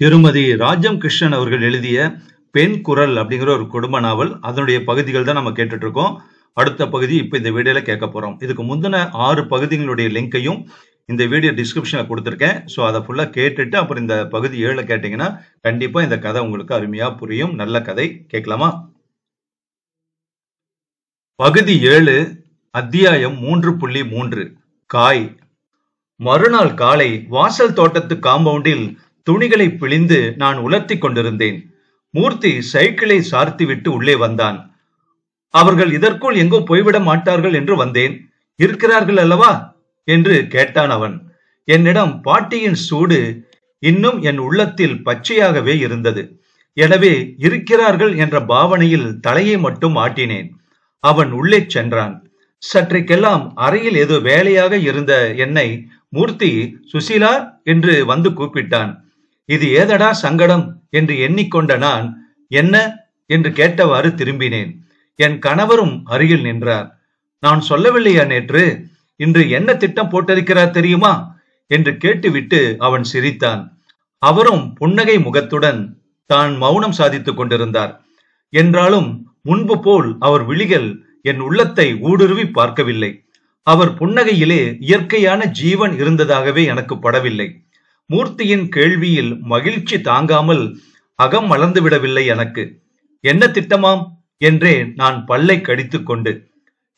திருமதி ராஜம் கிருஷ்ணன் அவர்கள் எழுதிய பெண் குரல் அப்படிங்கிற ஒரு குடும்ப நாவல், அதனுடைய பகுதிகள் தான் நம்ம கேட்டுட்டு இருக்கோம். அடுத்த பகுதி இப்ப இந்த வீடியோல கேட்க போறோம். இதுக்கு முந்தின 6 பகுதிகளுடைய லிங்கையும் இந்த வீடியோ டிஸ்கிரிப்ஷன்ல கொடுத்திருக்கேன். ஸோ அதை ஃபுல்லா கேட்டுட்டு அப்புறம் இந்த பகுதி 7 கேட்டீங்கன்னா கண்டிப்பா இந்த கதை உங்களுக்கு அருமையா புரியும். நல்ல கதை, கேட்கலாமா? பகுதி 7, அத்தியாயம் 3.3 காய். மறுநாள் காலை வாசல் தோட்டத்து காம்பவுண்டில் துணிகளை பிழிந்து நான் உலர்த்தி கொண்டிருந்தேன். மூர்த்தி சைக்கிளை சார்த்திவிட்டு உள்ளே வந்தான். அவர்கள் இதற்குள் எங்கோ போய்விட மாட்டார்கள் என்று வந்தேன். இருக்கிறார்கள் அல்லவா என்று கேட்டான் அவன். என்னிடம் பாட்டியின் சூடு இன்னும் என் உள்ளத்தில் பச்சையாகவே இருந்தது. எனவே இருக்கிறார்கள் என்ற பாவனையில் தலையை மட்டும் ஆட்டினேன். அவன் உள்ளே சென்றான். சற்றைக்கெல்லாம் அறையில் ஏதோ வேலையாக இருந்த என்னை மூர்த்தி சுசீலா என்று வந்து கூப்பிட்டான். இது ஏதடா சங்கடம் என்று எண்ணிக்கொண்ட நான் என்ன என்று கேட்டவாறு திரும்பினேன். என் கணவரும் அருகில் நின்றார். நான் சொல்லவில்லையா நேற்று, இன்று என்ன திட்டம் போட்டிருக்கிறார் தெரியுமா என்று கேட்டுவிட்டு அவன் சிரித்தான். அவரும் புன்னகை முகத்துடன் தான் மௌனம் சாதித்துக் கொண்டிருந்தார். என்றாலும் முன்பு போல் அவர் விழிகள் என் உள்ளத்தை ஊடுருவி பார்க்கவில்லை. அவர் புன்னகையிலே இயற்கையான ஜீவன் இருந்ததாகவே எனக்கு படவில்லை. மூர்த்தியின் கேள்வியில் மகிழ்ச்சி தாங்காமல் அகம் மலர்ந்து விடவில்லை எனக்கு. என்ன திட்டமாம் என்றே நான் பல்லை கடித்துக் கொண்டு.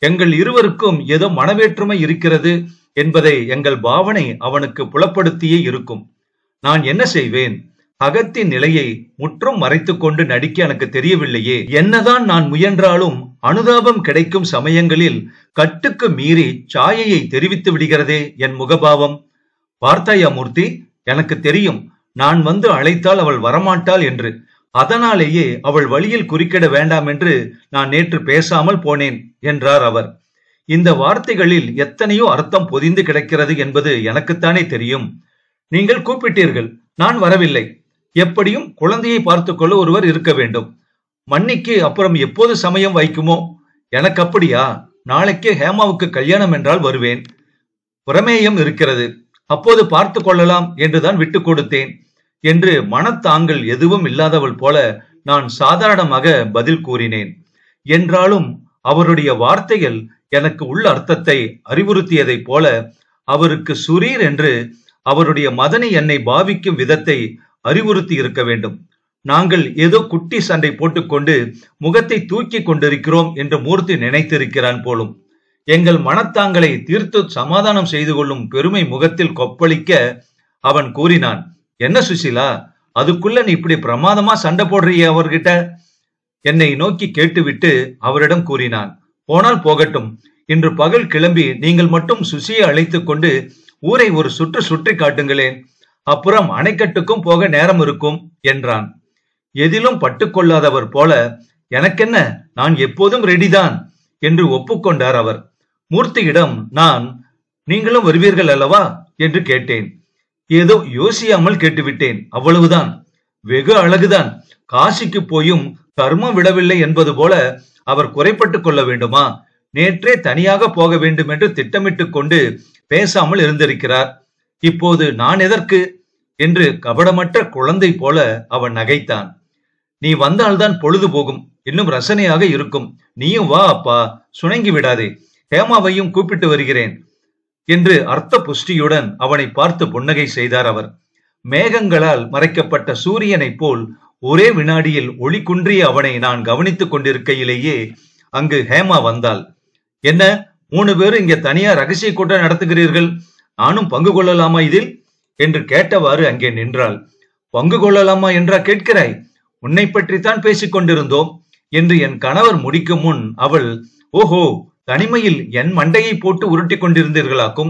எங்கள் இருவருக்கும் ஏதோ மனவேற்றுமை இருக்கிறது என்பதை எங்கள் பாவனை அவனுக்கு புலப்படுத்தியே இருக்கும். நான் என்ன செய்வேன்? அகத்தின் நிலையை முற்றும் மறைத்துக் கொண்டு நடிக்க எனக்கு தெரியவில்லையே. என்னதான் நான் முயன்றாலும் அனுதாபம் கிடைக்கும் சமயங்களில் கட்டுக்கு மீறி சாயையை தெரிவித்து விடுகிறதே என் முகபாவம். பார்த்தாயா மூர்த்தி, எனக்கு தெரியும் நான் வந்து அழைத்தால் அவள் வரமாட்டாள் என்று. அதனாலேயே அவள் வழியில் குறுக்கிட வேண்டாம் என்று நான் நேற்று பேசாமல் போனேன் என்றார் அவர். இந்த வார்த்தைகளில் எத்தனையோ அர்த்தம் பொதிந்து கிடக்கிறது என்பது எனக்குத்தானே தெரியும். நீங்கள் கூப்பிட்டீர்கள், நான் வரவில்லை. எப்படியும் குழந்தையை பார்த்துக் கொள்ள ஒருவர் இருக்க வேண்டும். மன்னிக்கு அப்புறம் எப்போது சமயம் வைக்குமோ? எனக்கு அப்படியா? நாளைக்கே ஹேமாவுக்கு கல்யாணம் என்றால் வருவேன். பிரமேயம் இருக்கிறது, அப்போது பார்த்து கொள்ளலாம் என்றுதான் விட்டு கொடுத்தேன் என்று மனத்தாங்கள் எதுவும் இல்லாதவள் போல நான் சாதாரணமாக பதில் கூறினேன். என்றாலும் அவருடைய வார்த்தைகள் எனக்கு உள்ள அர்த்தத்தை அறிவுறுத்தியதை போல அவருக்கு சுரீர் என்று அவருடைய மதனி என்னை பாவிக்கும் விதத்தை அறிவுறுத்தி இருக்க வேண்டும். நாங்கள் ஏதோ குட்டி சண்டை போட்டுக்கொண்டு முகத்தை தூக்கி கொண்டிருக்கிறோம் என்று மூர்த்தி நினைத்திருக்கிறான் போலும். எங்கள் மனத்தாங்களை தீர்த்து சமாதானம் செய்து கொள்ளும் பெருமை முகத்தில் கொப்பளிக்க அவன் கூறினான். என்ன சுசீலா, அதுக்குள்ள நீ இப்படி பிரமாதமா சண்டை போடுறிய அவர்கிட்ட? என்னை நோக்கி கேட்டுவிட்டு அவரிடம் கூறினான். போனால் போகட்டும், இன்று பகல் கிளம்பி நீங்கள் மட்டும் சுசியை அழைத்துக் கொண்டு ஊரை ஒரு சுற்று சுற்றி காட்டுங்களேன். அப்புறம் அணைக்கட்டுக்கும் போக நேரம் இருக்கும் என்றான். எதிலும் பட்டுக்கொள்ளாதவர் போல எனக்கென்ன, நான் எப்போதும் ரெடிதான் என்று ஒப்புக்கொண்டார் அவர். மூர்த்தியிடம் நான் நீங்களும் வருவீர்கள் அல்லவா என்று கேட்டேன். ஏதோ யோசியாமல் கேட்டுவிட்டேன், அவ்வளவுதான். வெகு அழகுதான். காசிக்கு போயும் கர்மம் விடவில்லை என்பது போல அவர் குறைப்பட்டுக் கொள்ள வேண்டுமா? நேற்றே தனியாக போக வேண்டும் என்று திட்டமிட்டுக் கொண்டு பேசாமல் இருந்திருக்கிறார். இப்போது நான் எதற்கு என்று கபடமற்ற குழந்தை போல அவன் நகைத்தான். நீ வந்தால்தான் பொழுது போகும், இன்னும் ரசனையாக இருக்கும். நீயும் வா அப்பா, சுணங்கி விடாதே. ஹேமாவையும் கூப்பிட்டு வருகிறேன் என்று அர்த்த புஷ்டியுடன் அவனை பார்த்து புன்னகை செய்தார் அவர். மேகங்களால் மறைக்கப்பட்ட சூரியனை போல் ஒரே வினாடியில் ஒளி குன்றிய அவனை நான் கவனித்துக் கொண்டிருக்கையிலேயே அங்கு ஹேமா வந்தாள். என்ன 3 பேரும் இங்கே தனியா ரகசிய கூட்டம் நடத்துகிறீர்கள், நானும் பங்கு கொள்ளலாமா இதில் என்று கேட்டவாறு அங்கே நின்றாள். பங்கு கொள்ளலாமா என்றா கேட்கிறாய்? உன்னை பற்றித்தான் பேசிக் கொண்டிருந்தோம் என்று என் கணவர் முடிக்கும் முன் அவள், ஓஹோ, தனிமையில் என் மண்டையை போட்டு உருட்டி கொண்டிருந்தீர்களாக்கும்.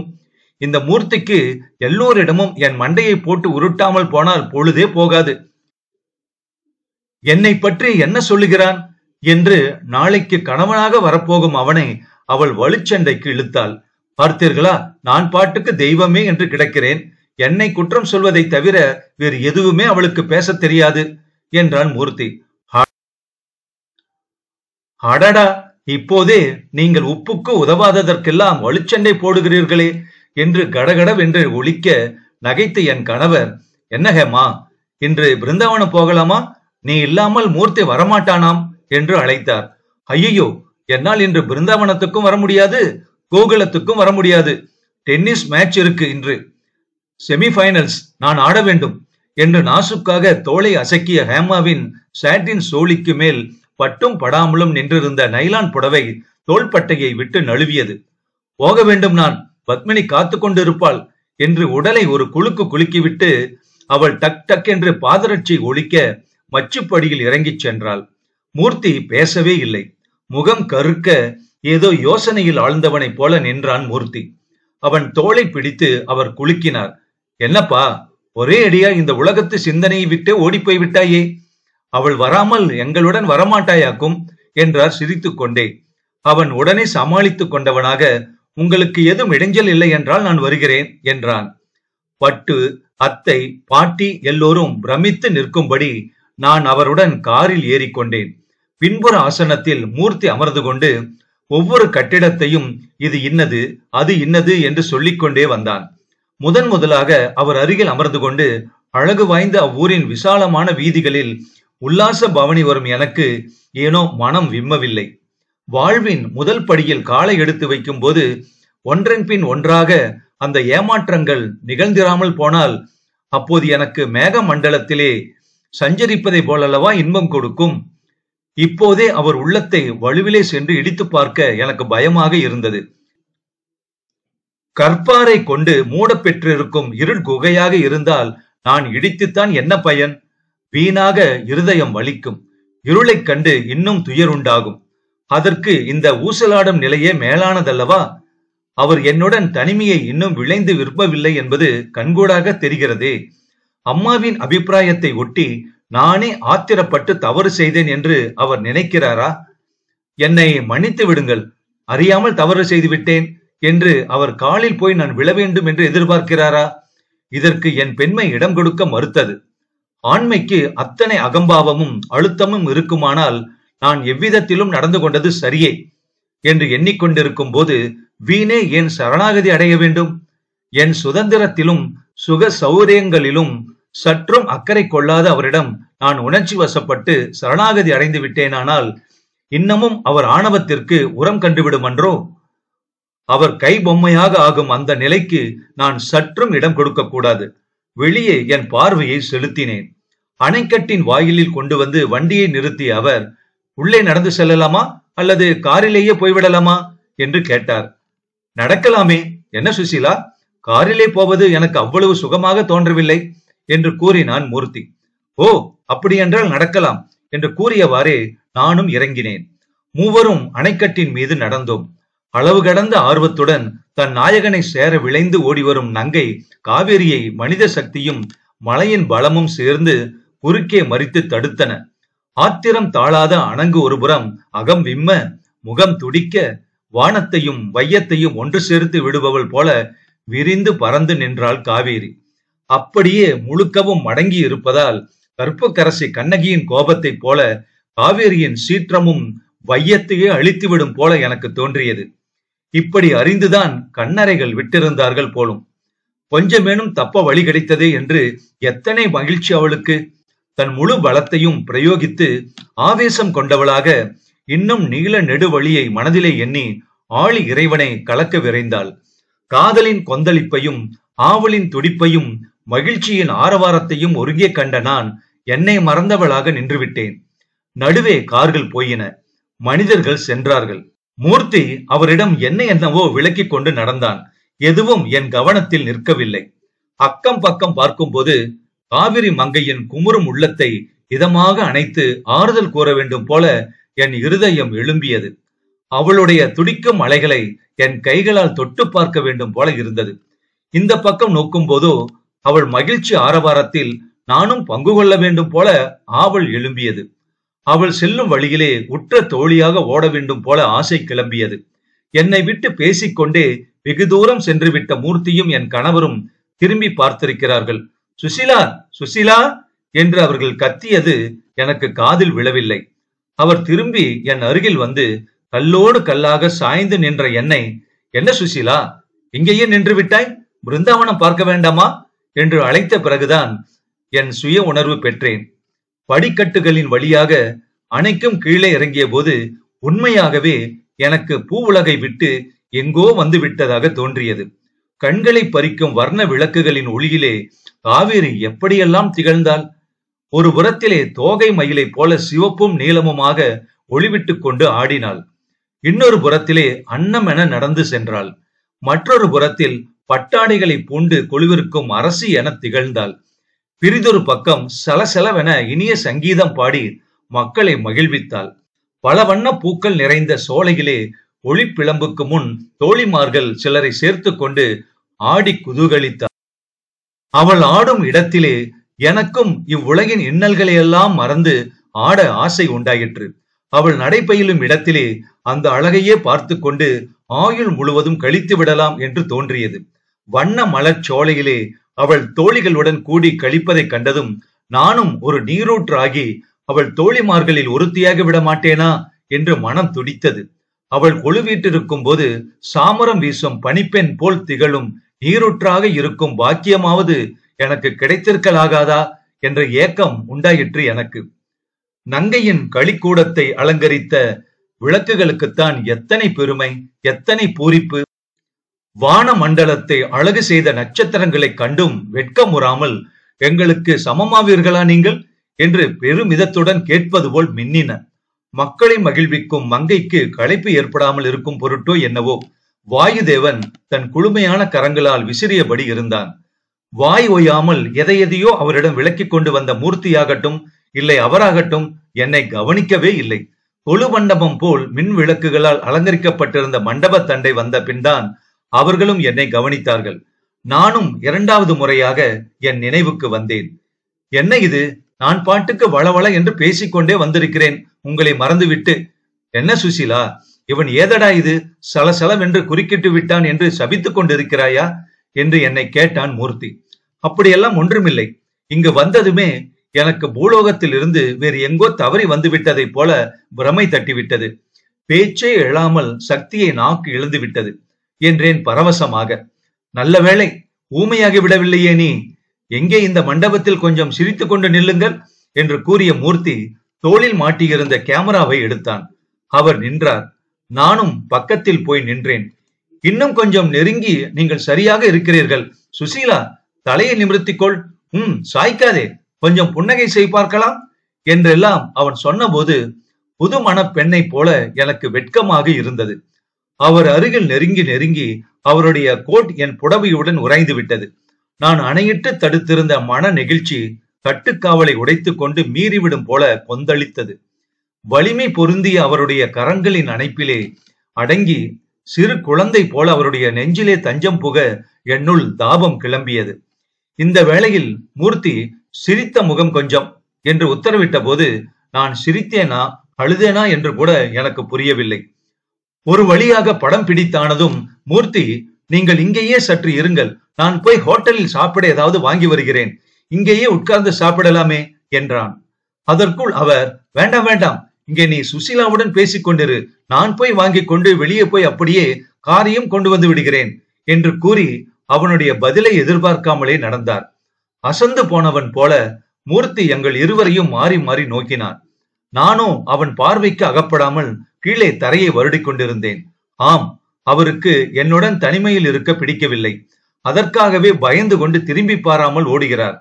இந்த மூர்த்திக்கு எல்லோரிடமும் என் மண்டையை போட்டு உருட்டாமல் போனால் பொழுதே போகாது. என்னை பற்றி என்ன சொல்லுகிறான் என்று நாளைக்கு கணவனாக வரப்போகும் அவனை அவள் வலுச்சண்டைக்கு இழுத்தாள். பார்த்தீர்களா, நான் பாட்டுக்கு தெய்வமே என்று கிடக்கிறேன். என்னை குற்றம் சொல்வதை தவிர வேறு எதுவுமே அவளுக்கு பேச தெரியாது என்றான் மூர்த்தி. அடடா, இப்போதே நீங்கள் உப்புக்கு உதவாததற்கெல்லாம் வலுச்சண்டை போடுகிறீர்களே என்று கடகடவென்று ஒலிக்க நகைத்த என் கணவர், என்ன ஹேமா, இன்று பிருந்தாவனம் போகலாமா? நீ இல்லாமல் மூர்த்தி வரமாட்டானாம் என்று அழைத்தார். ஐயோ, என்னால் இன்று பிருந்தாவனத்துக்கும் வர முடியாது, கோகுலத்துக்கும் வர முடியாது. டென்னிஸ் மேட்ச் இருக்கு இன்று, செமிஃபைனல்ஸ், நான் ஆட வேண்டும் என்று நாசுக்காக தோளை அசக்கிய ஹேமாவின் சாட்டின் சோழிக்கு மேல் பட்டும் படாமலும் நின்றிருந்த நைலான் புடவை தோள்பட்டையை விட்டு நழுவியது. போக வேண்டும் நான், பத்மினி காத்து கொண்டிருப்பாள் என்று உடலை ஒரு குலுக்கு குலுக்கிவிட்டு அவள் டக் டக் என்று பாதரட்சி ஒலிக்க மச்சுப்படியில் இறங்கிச் சென்றாள். மூர்த்தி பேசவே இல்லை. முகம் கருக்க ஏதோ யோசனையில் ஆழ்ந்தவனைப் போல நின்றான் மூர்த்தி. அவன் தோளை பிடித்து அவர் குலுக்கினார். என்னப்பா, ஒரே அடியா இந்த உலகத்து சிந்தனையை விட்டு ஓடிப்போய் விட்டாயே, அவள் வராமல் எங்களுடன் வரமாட்டாயாக்கும் என்றார் சிரித்துக் கொண்டே. அவன் உடனே சமாளித்துக் கொண்டவனாக, உங்களுக்கு எதுவும் இடைஞ்சல் இல்லை என்றால் நான் வருகிறேன் என்றான். பட்டு, அத்தை, பாட்டி எல்லோரும் பிரமித்து நிற்கும்படி நான் அவருடன் காரில் ஏறிக்கொண்டேன். பின்புற ஆசனத்தில் மூர்த்தி அமர்ந்து கொண்டு ஒவ்வொரு கட்டிடத்தையும் இது இன்னது அது இன்னது என்று சொல்லிக்கொண்டே வந்தான். முதலாக அவர் அருகில் அமர்ந்து கொண்டு அழகு வாய்ந்த அவ்வூரின் விசாலமான வீதிகளில் உல்லாச பவனி வரும் எனக்கு ஏனோ மனம் விம்மவில்லை. வாழ்வின் முதல் படியில் காலை எடுத்து வைக்கும் போது ஒன்றன் பின் ஒன்றாக அந்த ஏமாற்றங்கள் நிகழ்ந்திராமல் போனால் அப்போது எனக்கு மேக மண்டலத்திலே சஞ்சரிப்பதை போலல்லவா இன்பம் கொடுக்கும். இப்போதே அவர் உள்ளத்தை வலுவிலே சென்று இடித்து பார்க்க எனக்கு பயமாக இருந்தது. கற்பாரை கொண்டு மூடப்பெற்றிருக்கும் இருள் குகையாக இருந்தால் நான் இடித்துத்தான் என்ன பயன்? வீணாக இருதயம் வலிக்கும். இருளைக் கண்டு இன்னும் துயருண்டாகும். அதற்கு இந்த ஊசலாடும் நிலையே மேலானதல்லவா? அவர் என்னுடன் தனிமையை இன்னும் விளைந்து விரும்பவில்லை என்பது கண்கூடாக தெரிகிறதே. அம்மாவின் அபிப்பிராயத்தை ஒட்டி நானே ஆத்திரப்பட்டு தவறு செய்தேன் என்று அவர் நினைக்கிறாரா? என்னை மன்னித்து விடுங்கள், அறியாமல் தவறு செய்து விட்டேன் என்று அவர் காலில் போய் நான் விழ வேண்டும் என்று எதிர்பார்க்கிறாரா? இதற்கு என் பெண்மை இடம் கொடுக்க மறுத்தது. ஆண்மைக்கு அத்தனை அகம்பாவமும் அழுத்தமும் இருக்குமானால் நான் எவ்விதத்திலும் நடந்து கொண்டது சரியே என்று எண்ணிக்கொண்டிருக்கும் போது வீணே ஏன் சரணாகதி அடைய வேண்டும்? என் சுதந்திரத்திலும் சுக சௌரியங்களிலும் சற்றும் அக்கறை கொள்ளாத அவரிடம் நான் உணர்ச்சி வசப்பட்டு சரணாகதி அடைந்து விட்டேனானால் இன்னமும் அவர் ஆணவத்திற்கு உரம் கண்டுவிடுமன்றோ? அவர் கை பொம்மையாக ஆகும் அந்த நிலைக்கு நான் சற்றும் இடம் கொடுக்க கூடாது. வெளியே என் பார்வையை செலுத்தினேன். அணைக்கட்டின் வாயிலில் கொண்டு வந்து வண்டியை நிறுத்திய அவர், உள்ளே நடந்து செல்லலாமா அல்லது காரிலேயே போய்விடலாமா என்று கேட்டார். நடக்கலாமே, என்ன சுசீலா, காரிலே போவது எனக்கு அவ்வளவு சுகமாக தோன்றவில்லை என்று கூறினான் மூர்த்தி. ஓ, அப்படியென்றால் நடக்கலாம் என்று கூறியவாறே நானும் இறங்கினேன். மூவரும் அணைக்கட்டின் மீது நடந்தோம். அளவு கடந்த ஆர்வத்துடன் தன் நாயகனை சேர விளைந்து ஓடிவரும் நங்கை காவேரியை மனித சக்தியும் மலையின் பலமும் சேர்ந்து குறுக்கே மறித்து தடுத்தன. ஆத்திரம் தாழாத அணங்கு ஒருபுறம் அகம் விம்ம, முகம் துடிக்க, வானத்தையும் வையத்தையும் ஒன்று சேர்த்து விடுபவள் போல விரிந்து பறந்து நின்றாள் காவேரி. அப்படியே முழுக்கவும் மடங்கி இருப்பதால் கற்புக்கரசி கண்ணகியின் கோபத்தைப் போல காவேரியின் சீற்றமும் வையத்தையே அழித்துவிடும் போல எனக்கு தோன்றியது. இப்படி அறிந்துதான் கண்ணறைகள் விட்டிருந்தார்கள் போலும். கொஞ்சமேனும் தப்ப வழி கிடைத்ததே என்று எத்தனை மகிழ்ச்சி அவளுக்கு! தன் முழு பலத்தையும் பிரயோகித்து ஆவேசம் கொண்டவளாக இன்னும் நீள நெடு வழியை மனதிலே எண்ணி ஆழி இறைவனை கலக்க விரைந்தாள். காதலின் கொந்தளிப்பையும் ஆவலின் துடிப்பையும் மகிழ்ச்சியின் ஆரவாரத்தையும் ஒருங்கே கண்ட நான் என்னை மறந்தவளாக நின்றுவிட்டேன். நடுவே கார்கள் போயின, மனிதர்கள் சென்றார்கள். மூர்த்தி அவரிடம் என்னவோ விளக்கிக் கொண்டு நடந்தான். எதுவும் என் கவனத்தில் நிற்கவில்லை. அக்கம் பக்கம் பார்க்கும்போது காவிரி மங்கையின் குமுறும் உள்ளத்தை இதமாக அணைத்து ஆறுதல் கூற வேண்டும் போல என் இருதயம் எழும்பியது. அவளுடைய துடிக்கும் அலைகளை என் கைகளால் தொட்டு பார்க்க வேண்டும் போல இருந்தது. இந்த பக்கம் நோக்கும் போதோ அவள் மகிழ்ச்சி ஆரவாரத்தில் நானும் பங்கு கொள்ள வேண்டும் போல ஆவல் எழும்பியது. அவள் செல்லும் வழியிலே உற்ற தோழியாக ஓட வேண்டும் போல ஆசை கிளம்பியது. என்னை விட்டு பேசிக்கொண்டே வெகு தூரம் சென்று விட்ட மூர்த்தியும் என் கணவரும் திரும்பி பார்த்திருக்கிறார்கள். சுசீலா, சுசீலா என்று அவர்கள் கத்தியது எனக்கு காதில் விழவில்லை. அவர் திரும்பி என் அருகில் வந்து கல்லோடு கல்லாக சாய்ந்து நின்ற என்னை, என்ன சுசீலா, இங்கேயே நின்று விட்டாய், பிருந்தாவனம் பார்க்க வேண்டாமா என்று அழைத்த பிறகுதான் என் சுய உணர்வு பெற்றேன். படிக்கட்டுகளின் வழியாக அணைக்கும் கீழே இறங்கிய போது உண்மையாகவே எனக்கு பூ உலகை விட்டு எங்கோ வந்து விட்டதாக தோன்றியது. கண்களை பறிக்கும் வர்ண விளக்குகளின் ஒளியிலே காவேரி எப்படியெல்லாம் திகழ்ந்தாள்! ஒரு புறத்திலே தோகை மயிலை போல சிவப்பும் நீளமுமாக ஒளிவிட்டு கொண்டு ஆடினாள். இன்னொரு புறத்திலே அன்னமென நடந்து சென்றாள். மற்றொரு புறத்தில் பட்டாடைகளை பூண்டு கொலுவிருக்கும் அரசி என திகழ்ந்தாள். பிரிதொரு பக்கம் சலசலவென இனிய சங்கீதம் பாடி மக்களை மகிழ்வித்தாள். பல வண்ண பூக்கள் நிறைந்த சோலையிலே ஒளிப்பிளம்புக்கு முன் தோழிமார்கள் சிலரை சேர்த்து கொண்டு ஆடி குதூகலித்தாள். அவள் ஆடும் இடத்திலே எனக்கும் இவ்வுலகின் இன்னல்களையெல்லாம் மறந்து ஆட ஆசை உண்டாயிற்று. அவள் நடைபயிலும் இடத்திலே அந்த அழகையே பார்த்து கொண்டு ஆயுள் முழுவதும் கழித்து விடலாம் என்று தோன்றியது. வண்ண மலர் சோலையிலே அவள் தோழிகளுடன் கூடி கழிப்பதை கண்டதும் நானும் ஒரு நீரூற்றாகி அவள் தோழிமார்களில் ஒருத்தியாக விட மாட்டேனா என்று மனம் துடித்தது. அவள் கொலுவீட்டிருக்கும் போது சாமரம் வீசும் பனிப்பெண் போல் திகழும் நீரூற்றாக இருக்கும் பாக்கியமாவது எனக்கு கிடைத்திருக்கலாகாதா என்ற ஏக்கம் உண்டாயிற்று எனக்கு. நங்கையின் களிக்கூடத்தை அலங்கரித்த விளக்குகளுக்குத்தான் எத்தனை பெருமை, எத்தனை பூரிப்பு! வான மண்டலத்தை அழகு செய்த நட்சத்திரங்களை கண்டும் வெட்கமுறாமல் எங்களுக்கு சமமாவீர்களா நீங்கள் என்று பெருமிதத்துடன் கேட்பது போல் மின்னின. மக்களை மகிழ்விக்கும் மங்கைக்கு களைப்பு ஏற்படாமல் இருக்கும் பொருட்டோ என்னவோ வாயுதேவன் தன் குளுமையான கரங்களால் விசிறியபடி இருந்தான். வாய் ஓயாமல் எதையெதையோ அவரிடம் விளக்கி கொண்டு வந்த மூர்த்தியாகட்டும் இல்லை அவராகட்டும் என்னை கவனிக்கவே இல்லை. கொலு மண்டபம் போல் மின் விளக்குகளால் அலங்கரிக்கப்பட்டிருந்த மண்டப தண்டை வந்த பின்தான் அவர்களும் என்னை கவனித்தார்கள். நானும் இரண்டாவது முறையாக என் நினைவுக்கு வந்தேன். என்ன இது, நான் பாட்டுக்கு வளவள என்று பேசிக்கொண்டே வந்திருக்கிறேன், உங்களை மறந்துவிட்டு. என்ன சுசீலா, இவன் ஏதடா இது சலசலவென்று குறுக்கிட்டு விட்டான் என்று சபித்துக் கொண்டிருக்கிறாயா என்று என்னை கேட்டான் மூர்த்தி. அப்படியெல்லாம் ஒன்றுமில்லை. இங்கு வந்ததுமே எனக்கு பூலோகத்தில் இருந்து வேறு எங்கோ தவறி வந்து விட்டதை போல பிரமை தட்டிவிட்டது. பேச்சே எழாமல் சக்தியை நாக்கு இழந்து விட்டது என்றேன் பரவசமாக. நல்ல வேளை ஊமையாகி விடவில்லையே நீ. எங்கே இந்த மண்டபத்தில் கொஞ்சம் சிரித்து கொண்டு நில்லுங்கள் என்று கூறிய மூர்த்தி தோளில் மாட்டியிருந்த கேமராவை எடுத்தான். அவர் நின்றார். நானும் பக்கத்தில் போய் நின்றேன். இன்னும் கொஞ்சம் நெருங்கி நீங்கள் சரியாக இருக்கிறீர்கள். சுசீலா, தலையை நிமிர்த்திக்கொள். சாய்க்காதே, கொஞ்சம் புன்னகை செய் பார்க்கலாம் என்றெல்லாம் அவன் சொன்னபோது புது மண பெண்ணை போல எனக்கு வெட்கமாக இருந்தது. அவர் அருகில் நெருங்கி நெருங்கி அவருடைய கோட் என் புடவையுடன் உறைந்து விட்டது. நான் அணையிட்டு தடுத்திருந்த மன நெகிழ்ச்சி கட்டுக்காவலை உடைத்துக் கொண்டு மீறிவிடும் போல கொந்தளித்தது. வலிமை பொருந்திய அவருடைய கரங்களின் அணைப்பிலே அடங்கி சிறு குழந்தை போல அவருடைய நெஞ்சிலே தஞ்சம் புக என்னுள் தாபம் கிளம்பியது. இந்த வேளையில் மூர்த்தி சிரித்த முகம் கொஞ்சம் என்று உத்தரவிட்ட போது நான் சிரித்தேனா அழுதேனா என்று கூட எனக்கு புரியவில்லை. ஒரு வழியாக படம் பிடித்தானதும் மூர்த்தி, நீங்கள் இங்கேயே சற்று இருங்கள், நான் போய் ஹோட்டலில் சாப்பிட ஏதாவது வாங்கி வருகிறேன், இங்கேயே உட்கார்ந்து சாப்பிடலாமே என்றான். அதற்குள் அவர், வேண்டாம் வேண்டாம், இங்கே நீ சுசீலாவுடன் பேசிக் கொண்டிரு, நான் போய் வாங்கி கொண்டு வெளியே போய் அப்படியே காரையும் கொண்டு வந்து விடுகிறேன் என்று கூறி அவனுடைய பதிலை எதிர்பார்க்காமலே நடந்தார். அசந்து போனவன் போல மூர்த்தி எங்கள் இருவரையும் மாறி மாறி நோக்கினான். நானும் அவன் பார்வைக்கு அகப்படாமல் கீழே தரையை வருடிக் கொண்டிருந்தேன். ஆம், அவருக்கு என்னுடன் தனிமையில் இருக்க பிடிக்கவில்லை. அதற்காகவே பயந்து கொண்டு திரும்பி பாராமல் ஓடுகிறார்.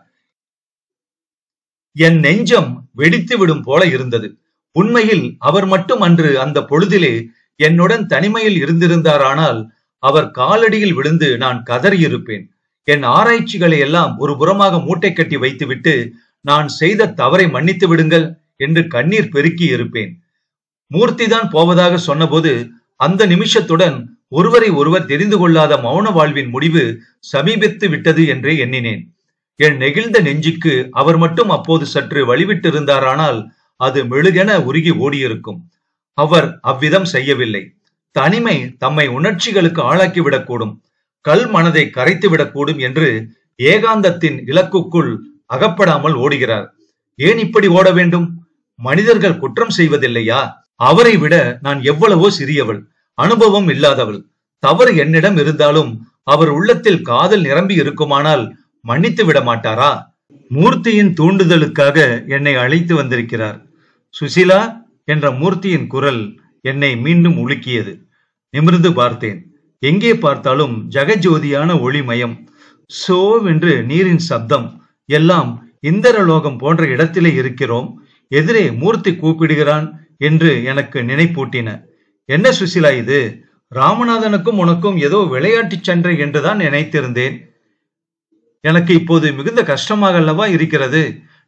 என் நெஞ்சம் வெடித்து விடும் போல இருந்தது. உண்மையில் அவர் மட்டும் அன்று அந்த பொழுதிலே என்னுடன் தனிமையில் இருந்திருந்தாரானால் அவர் காலடியில் விழுந்து நான் கதறியிருப்பேன். என் ஆராய்ச்சிகளை எல்லாம் ஒரு புறமாக மூட்டை கட்டி வைத்துவிட்டு நான் செய்த தவறை மன்னித்து விடுங்கள் என்று கண்ணீர் பெருக்கி இருப்பேன். மூர்த்திதான் போவதாக சொன்னபோது அந்த நிமிஷத்துடன் ஒருவரை ஒருவர் தெரிந்து கொள்ளாத மௌன வாழ்வின் முடிவு சமீபித்து விட்டது என்றே எண்ணினேன். என் நெகிழ்ந்த நெஞ்சுக்கு அவர் மட்டும் அப்போது சற்று வழிவிட்டிருந்தாரானால் அது மெழுகென உருகி ஓடியிருக்கும். அவர் அவ்விதம் செய்யவில்லை. தனிமை தம்மை உணர்ச்சிகளுக்கு ஆளாக்கிவிடக்கூடும், கல் மனதை கரைத்து விடக்கூடும் என்று ஏகாந்தத்தின் இலக்குக்குள் அகப்படாமல் ஓடுகிறார். ஏன் இப்படி ஓட வேண்டும்? மனிதர்கள் குற்றம் செய்வதில்லையா? அவரை விட நான் எவ்வளவோ சிறியவள், அனுபவம் இல்லாதவள். தவறு என்னிடம் இருந்தாலும் அவர் உள்ளத்தில் காதல் நிரம்பி இருக்குமானால் மன்னித்து விட மாட்டாரா? மூர்த்தியின் தூண்டுதலுக்காக என்னை அழைத்து வந்திருக்கிறார். சுசிலா என்ற மூர்த்தியின் குரல் என்னை மீண்டும் உலுக்கியது. நிமிர்ந்து பார்த்தேன். எங்கே பார்த்தாலும் ஜெகஜோதியான ஒளிமயம். சோவென்று நீரின் சப்தம். எல்லாம் இந்திரலோகம் போன்ற இடத்திலே இருக்கிறோம். எதிரே மூர்த்தி கூப்பிடுகிறான் என்று எனக்கு நினைப்பூட்டின. என்ன சுசிலா இது? ராமநாதனுக்கும் உனக்கும் ஏதோ விளையாட்டு சண்டை என்றுதான் நினைத்திருந்தேன். எனக்கு இப்போது மிகுந்த கஷ்டமாக அல்லவா இருக்கிறது.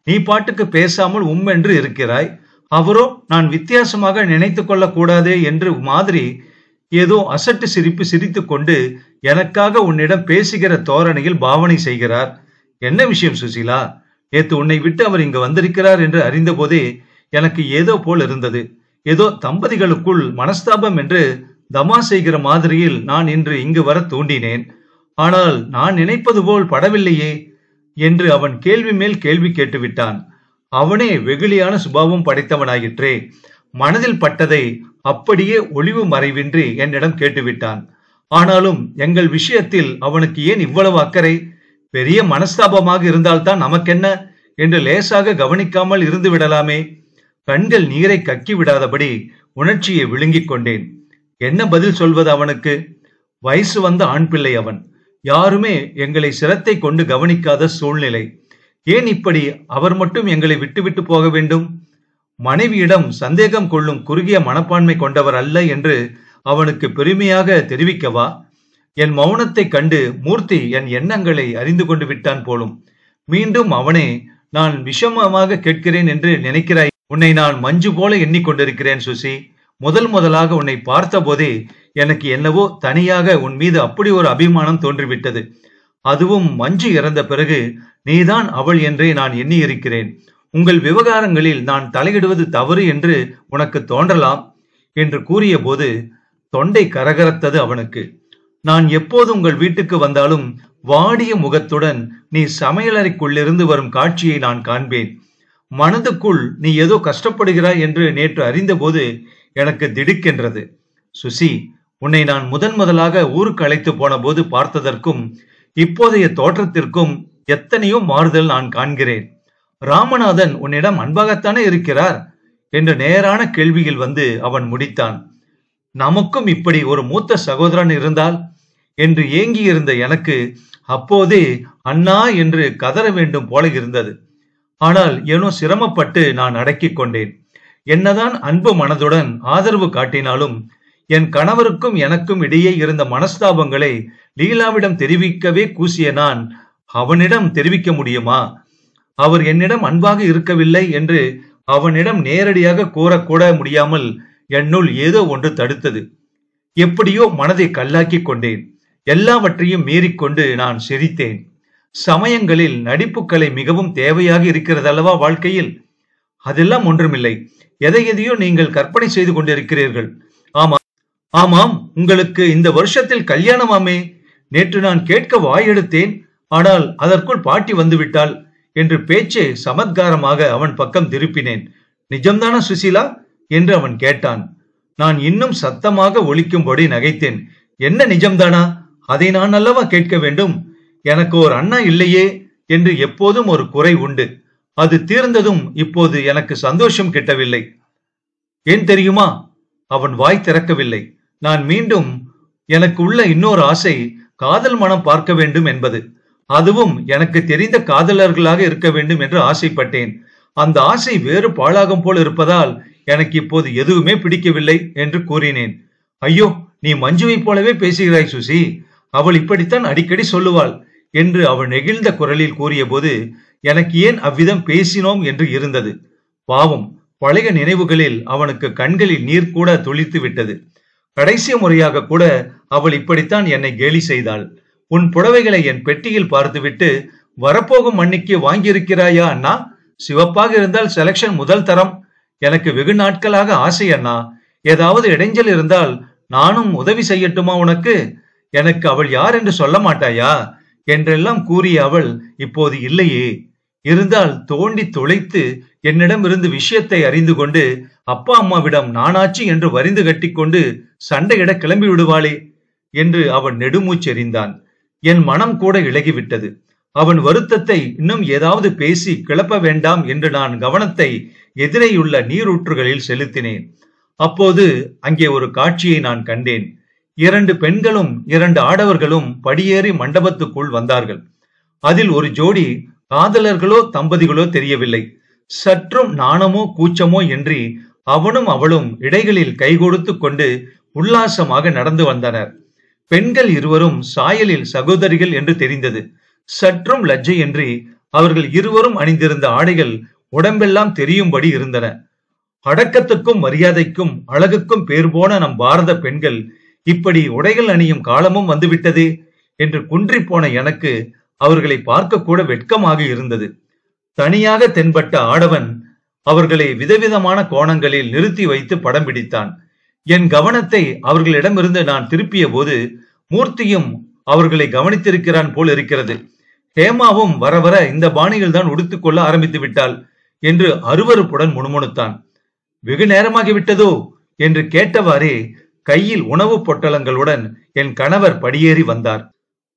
நீ பாட்டுக்கு பேசாமல் என்று இருக்கிறாய். அவரோ நான் வித்தியாசமாக நினைத்து கொள்ள கூடாதே என்று மாதிரி ஏதோ அசட்டு சிரிப்பு சிரித்து கொண்டு எனக்காக உன்னிடம் பேசுகிற தோரணையில் பாவனை செய்கிறார். என்ன விஷயம் சுசிலா? நேத்து உன்னை விட்டு அவர் இங்கு வந்திருக்கிறார் என்று அறிந்த போதே எனக்கு ஏதோ போல் இருந்தது. ஏதோ தம்பதிகளுக்குள் மனஸ்தாபம் என்று தமா செய்கிற மாதிரியில் நான் இன்று இங்கு வர தூண்டினேன். ஆனால் நான் நினைப்பது போல் படவில்லையே என்று அவன் கேள்வி மேல் கேள்வி கேட்டுவிட்டான். அவனே வெகுளியான சுபாவம் படைத்தவனாயிற்றே. மனதில் பட்டதை அப்படியே ஒளிவு மறைவின்றி என்னிடம் கேட்டுவிட்டான். ஆனாலும் எங்கள் விஷயத்தில் அவனுக்கு ஏன் இவ்வளவு அக்கறை? பெரிய மனஸ்தாபமாக இருந்தால்தான் நமக்கென்ன என்று லேசாக கவனிக்காமல் இருந்து விடலாமே. கண்கள் நீரை கக்கி விடாதபடி உணர்ச்சியை விழுங்கிக் கொண்டேன். என்ன பதில் சொல்வது அவனுக்கு? வயசு வந்த ஆண் பிள்ளை அவன். யாருமே எங்களை சிரத்தை கொண்டு கவனிக்காத சூழ்நிலை. ஏன் இப்படி அவர் மட்டும் எங்களை விட்டுவிட்டு போக வேண்டும்? மனைவியிடம் சந்தேகம் கொள்ளும் குறுகிய மனப்பான்மை கொண்டவர் அல்ல என்று அவனுக்கு பெருமையாக தெரிவிக்கவா? என் மௌனத்தை கண்டு மூர்த்தி என் எண்ணங்களை அறிந்து கொண்டு விட்டான் போலும். மீண்டும் அவனே, நான் விஷமமாக கேட்கிறேன் என்று நினைக்கிறாய்? உன்னை நான் மஞ்சு போல எண்ணிக்கொண்டிருக்கிறேன் சுசி. முதலாக உன்னை பார்த்த போதே எனக்கு என்னவோ தனியாக உன் மீது அப்படி ஒரு அபிமானம் தோன்றிவிட்டது. அதுவும் மஞ்சு இறந்த பிறகு நீதான் அவள் என்றே நான் எண்ணி இருக்கிறேன். உங்கள் விவகாரங்களில் நான் தலையிடுவது தவறு என்று உனக்கு தோன்றலாம் என்று கூறிய போது தொண்டை கரகரத்தது அவனுக்கு. நான் எப்போது உங்கள் வீட்டுக்கு வந்தாலும் வாடிய முகத்துடன் நீ சமையலறைக்குள்ளிருந்து வரும் காட்சியை நான் காண்பேன். மனதுக்குள் நீ ஏதோ கஷ்டப்படுகிறாய் என்று நேற்று அறிந்தபோது எனக்கு திடுக்கென்றது. சுசி, உன்னை நான் முதலாக ஊருக்கு அழைத்து போன போது பார்த்ததற்கும் இப்போதைய தோற்றத்திற்கும் எத்தனையோ மாறுதல் நான் காண்கிறேன். ராமநாதன் உன்னிடம் அன்பாகத்தானே இருக்கிறார் என்ற நேரான கேள்வியில் வந்து அவன் முடித்தான். நமக்கும் இப்படி ஒரு மூத்த சகோதரன் இருந்தால் என்று ஏங்கி இருந்த எனக்கு அப்போதே அண்ணா என்று கதற வேண்டும் போல இருந்தது. ஆனால் ஏனோ சிரமப்பட்டு நான் அடக்கிக் கொண்டேன். என்னதான் அன்பு மனதுடன் ஆதரவு காட்டினாலும் என் கணவருக்கும் எனக்கும் இடையே இருந்த மனஸ்தாபங்களை லீலாவிடம் தெரிவிக்கவே கூசிய நான் அவனிடம் தெரிவிக்க முடியுமா? அவர் என்னிடம் அன்பாக இருக்கவில்லை என்று அவனிடம் நேரடியாக கூறக்கூட முடியாமல் என்னுள் ஏதோ ஒன்று தடுத்தது. எப்படியோ மனதை கல்லாக்கி கொண்டேன். எல்லாவற்றையும் மீறிக்கொண்டு நான் சிரித்தேன். சமயங்களில் நடிப்புக்கலை மிகவும் தேவையாக இருக்கிறதல்லவா வாழ்க்கையில்? அதெல்லாம் ஒன்றுமில்லை. எதையோ நீங்கள் கற்பனை செய்து கொண்டிருக்கிறீர்கள். ஆமாம், உங்களுக்கு இந்த வருஷத்தில் கல்யாணமாமே. நேற்று நான் கேட்க வாயெடுத்தேன். ஆனால் அதற்குள் பாட்டி வந்துவிட்டாள் என்று பேச்சை சமத்காரமாக அவன் பக்கம் திருப்பினேன். நிஜம்தானா சுசீலா என்று அவன் கேட்டான். நான் இன்னும் சத்தமாக ஒலிக்கும்படி நகைத்தேன். என்ன நிஜம்தானா? அதை நான் அல்லவா கேட்க வேண்டும்? எனக்கு ஒரு அண்ணா இல்லையே என்று எப்போதும் ஒரு குறை உண்டு. அது தீர்ந்ததும் இப்போது எனக்கு சந்தோஷம் கிட்டவில்லை. ஏன் தெரியுமா? அவன் வாய் திறக்கவில்லை. நான் மீண்டும் எனக்கு உள்ள இன்னொரு ஆசை காதல் மனம் பார்க்க வேண்டும் என்பது. அதுவும் எனக்கு தெரிந்த காதலர்களாக இருக்க வேண்டும் என்று ஆசைப்பட்டேன். அந்த ஆசை வேறு பாழாகும் போல் இருப்பதால் எனக்கு இப்போது எதுவுமே பிடிக்கவில்லை என்று கூறினேன். ஐயோ, நீ மஞ்சுவை போலவே பேசுகிறாய் சுசி. அவள் இப்படித்தான் அடிக்கடி சொல்லுவாள் என்று அவள் நெகிழ்ந்த குரலில் கூறிய போது எனக்கு ஏன் அவ்விதம் பேசினோம் என்று இருந்தது. பாவம், பழைய நினைவுகளில் அவனுக்கு கண்களில் நீர் கூட துளித்து விட்டது. கடைசி முறையாக கூட அவள் இப்படித்தான் என்னை கேலி செய்தாள். உன் புடவைகளை என் பெட்டியில் பார்த்துவிட்டு வரப்போகும் மண்ணிக்கு வாங்கியிருக்கிறாயா அண்ணா? சிவப்பாக இருந்தால் செலக்ஷன் முதல் தரம். எனக்கு வெகு நாட்களாக ஆசை அண்ணா. ஏதாவது இடைஞ்சல் இருந்தால் நானும் உதவி செய்யட்டுமா உனக்கு? எனக்கு அவள் யார் என்று சொல்ல மாட்டாயா என்றெல்லாம் கூறிய அவள் இப்போது இல்லையே. இருந்தால் தோண்டி துளைத்து என்னிடம் இருந்து விஷயத்தை அறிந்து கொண்டு அப்பா அம்மாவிடம் நானாச்சு என்று வரிந்து கட்டி கொண்டு சண்டையிட கிளம்பி விடுவாளே என்று அவன் நெடுமூச்செறிந்தான். என் மனம் கூட இளகிவிட்டது. அவன் வருத்தத்தை இன்னும் ஏதாவது பேசி கிளப்ப வேண்டாம் என்று நான் கவனத்தை எதிரேயுள்ள நீரூற்றுகளில் செலுத்தினேன். அப்போது அங்கே ஒரு காட்சியை நான் கண்டேன். 2 பெண்களும் 2 ஆடவர்களும் படியேறி மண்டபத்துக்குள் வந்தார்கள். அதில் ஒரு ஜோடி காதலர்களோ தம்பதிகளோ தெரியவில்லை. சற்றும் நாணமோ கூச்சமோ இன்றி அவனும் அவளும் இடைகளில் கைகொடுத்து கொண்டு உல்லாசமாக நடந்து வந்தனர். பெண்கள் இருவரும் சாயலில் சகோதரிகள் என்று தெரிந்தது. சற்றும் லஜ்ஜையின்றி அவர்கள் இருவரும் அணிந்திருந்த ஆடைகள் உடம்பெல்லாம் தெரியும்படி இருந்தன. அடக்கத்துக்கும் மரியாதைக்கும் அழகுக்கும் பேர் போன நம் பாரத பெண்கள் இப்படி உடைகள் அணியும் காலமும் வந்துவிட்டதே என்று குன்றி போன எனக்கு அவர்களை பார்க்க கூட வெட்கமாக இருந்தது. தனியாக தென்பட்ட ஆடவன் அவர்களை விதவிதமான கோணங்களில் நிறுத்தி வைத்து படம் பிடித்தான். என் கவனத்தை அவர்களிடமிருந்து நான் திருப்பிய போது மூர்த்தியும் அவர்களை கவனித்திருக்கிறான் போல் இருக்கிறது. ஹேமாவும் வர வர இந்த பாணிகள் தான் உடுத்துக்கொள்ள ஆரம்பித்து விட்டாள் என்று அருவருப்புடன் முணுமுணுத்தான். வெகு நேரமாகிவிட்டதோ என்று கேட்டவாறே கையில் உணவு பொட்டலங்களுடன் என் கணவர் படியேறி வந்தார்.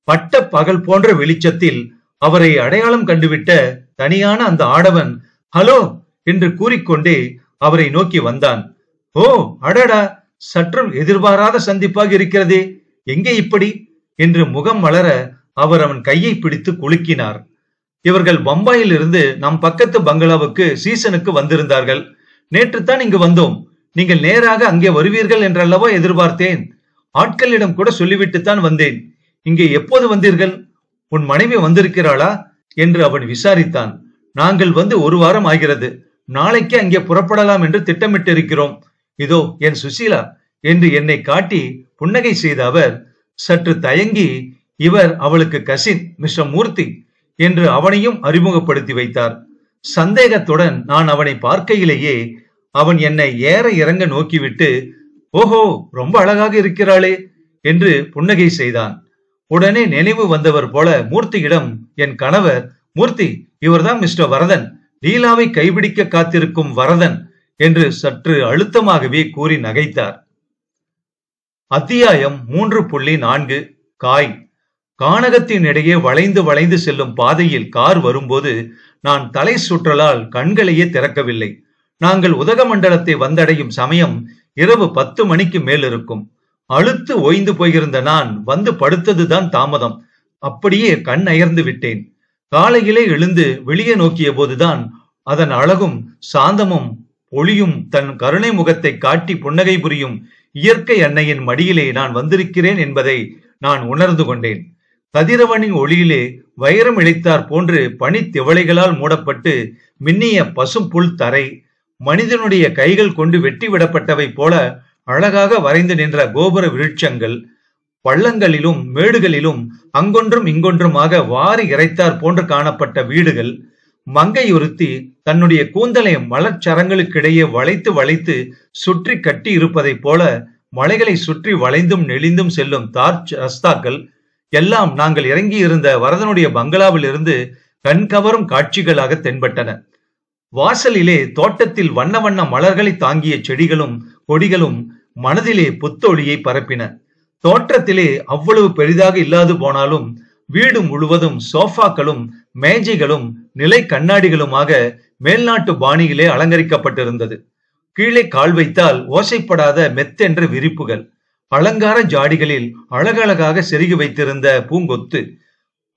பட்ட பகல் போன்ற வெளிச்சத்தில் அவரை அடையாளம் கண்டுவிட்ட தனியான அந்த ஆடவன் ஹலோ என்று கூறிக்கொண்டே அவரை நோக்கி வந்தான். ஓ அடடா, சற்றும் எதிர்பாராத சந்திப்பாக இருக்கிறதே, எங்கே இப்படி என்று முகம் மலர அவர் அவன் கையை பிடித்து குலுக்கினார். இவர்கள் பம்பாயில் இருந்து நம் பக்கத்து பங்களாவுக்கு சீசனுக்கு வந்திருந்தார்கள். நேற்று தான் இங்கு வந்தோம். நீங்கள் நேராக அங்கே வருவீர்கள் என்றல்லவா எதிர்பார்த்தேன். ஆட்களிடம் கூட சொல்லிவிட்டுத்தான் வந்தேன். இங்கே எப்போது வந்தீர்கள்? உன் மனைவி வந்திருக்கிறாளா என்று அவன் விசாரித்தான். நாங்கள் வந்து 1 வாரம் ஆகிறது. நாளைக்கு அங்கே புறப்படலாம் என்று திட்டமிட்டிருக்கிறோம். இதோ என் சுசீலா என்று என்னை காட்டி புன்னகை செய்த அவர் சற்று தயங்கி இவர் அவளுக்கு கசின் மிஸ்டர் மூர்த்தி என்று அவனையும் அறிமுகப்படுத்தி வைத்தார். சந்தேகத்துடன் நான் அவனை பார்க்கையிலேயே அவன் என்னை ஏற இறங்க நோக்கிவிட்டு ஓஹோ ரொம்ப அழகாக இருக்கிறாளே என்று புன்னகை செய்தான். உடனே நினைவு வந்தவர் போல மூர்த்தியிடம் என் கணவர், மூர்த்தி இவர்தான் மிஸ்டர் வரதன், லீலாவை கைபிடிக்க காத்திருக்கும் வரதன் என்று சற்று அழுத்தமாகவே கூறி நகைத்தார். அத்தியாயம் 3.4 காய். கானகத்தின் இடையே வளைந்து வளைந்து செல்லும் பாதையில் கார் வரும்போது நான் தலை சுற்றலால் கண்களையே திறக்கவில்லை. நாங்கள் உதகமண்டலத்தை வந்தடையும் சமயம் இரவு 10 மணிக்கு மேல் இருக்கும். அழுத்து ஓய்ந்து போயிருந்த நான் வந்து படுத்ததுதான் தாமதம். அப்படியே கண் அயர்ந்து விட்டேன். காலையிலே எழுந்து வெளியே நோக்கிய போதுதான் அதன் அழகும் சாந்தமும் ஒளியும் தன் கருணை முகத்தை காட்டி புன்னகை புரியும் இயற்கை அன்னையின் மடியிலே நான் வந்திருக்கிறேன் என்பதை நான் உணர்ந்து கொண்டேன். கதிரவனின் ஒளியிலே வைரம் இழைத்தார் போன்று பனி திவளைகளால் மூடப்பட்டு மின்னிய பசும் புல் தரை, மனிதனுடைய கைகள் கொண்டு வெட்டி விடப்பட்டவை போல அழகாக வரைந்து நின்ற கோபுர விருட்சங்கள், பள்ளங்களிலும் மேடுகளிலும் அங்கொன்றும் இங்கொன்றுமாக வாரி இறைத்தார் போன்று காணப்பட்ட வீடுகள், மங்கையொருத்தி தன்னுடைய கூந்தலை மலர்ச்சரங்களுக்கிடையே வளைத்து வளைத்து சுற்றி கட்டி இருப்பதை போல மலைகளை சுற்றி வளைந்தும் நெளிந்தும் செல்லும் தார் ரஸ்தாக்கள் எல்லாம் நாங்கள் இறங்கி இருந்த வரதனுடைய பங்களாவில் இருந்து கண்கவரும் காட்சிகளாக தென்பட்டன. வாசலிலே தோட்டத்தில் வண்ண வண்ண மலர்களை தாங்கிய செடிகளும் கொடிகளும் மனதிலே புத்தொழியை பரப்பின. தோற்றத்திலே அவ்வளவு பெரிதாக இல்லாது போனாலும் வீடு முழுவதும் சோஃபாக்களும் மேஜைகளும் நிலை கண்ணாடிகளுமாக மேல்நாட்டு பாணியிலே அலங்கரிக்கப்பட்டிருந்தது. கீழே கால் வைத்தால் ஓசைப்படாத மெத்தென்ற விரிப்புகள், அலங்கார ஜாடிகளில் அழகழகாக செருகி வைத்திருந்த பூங்கொத்து,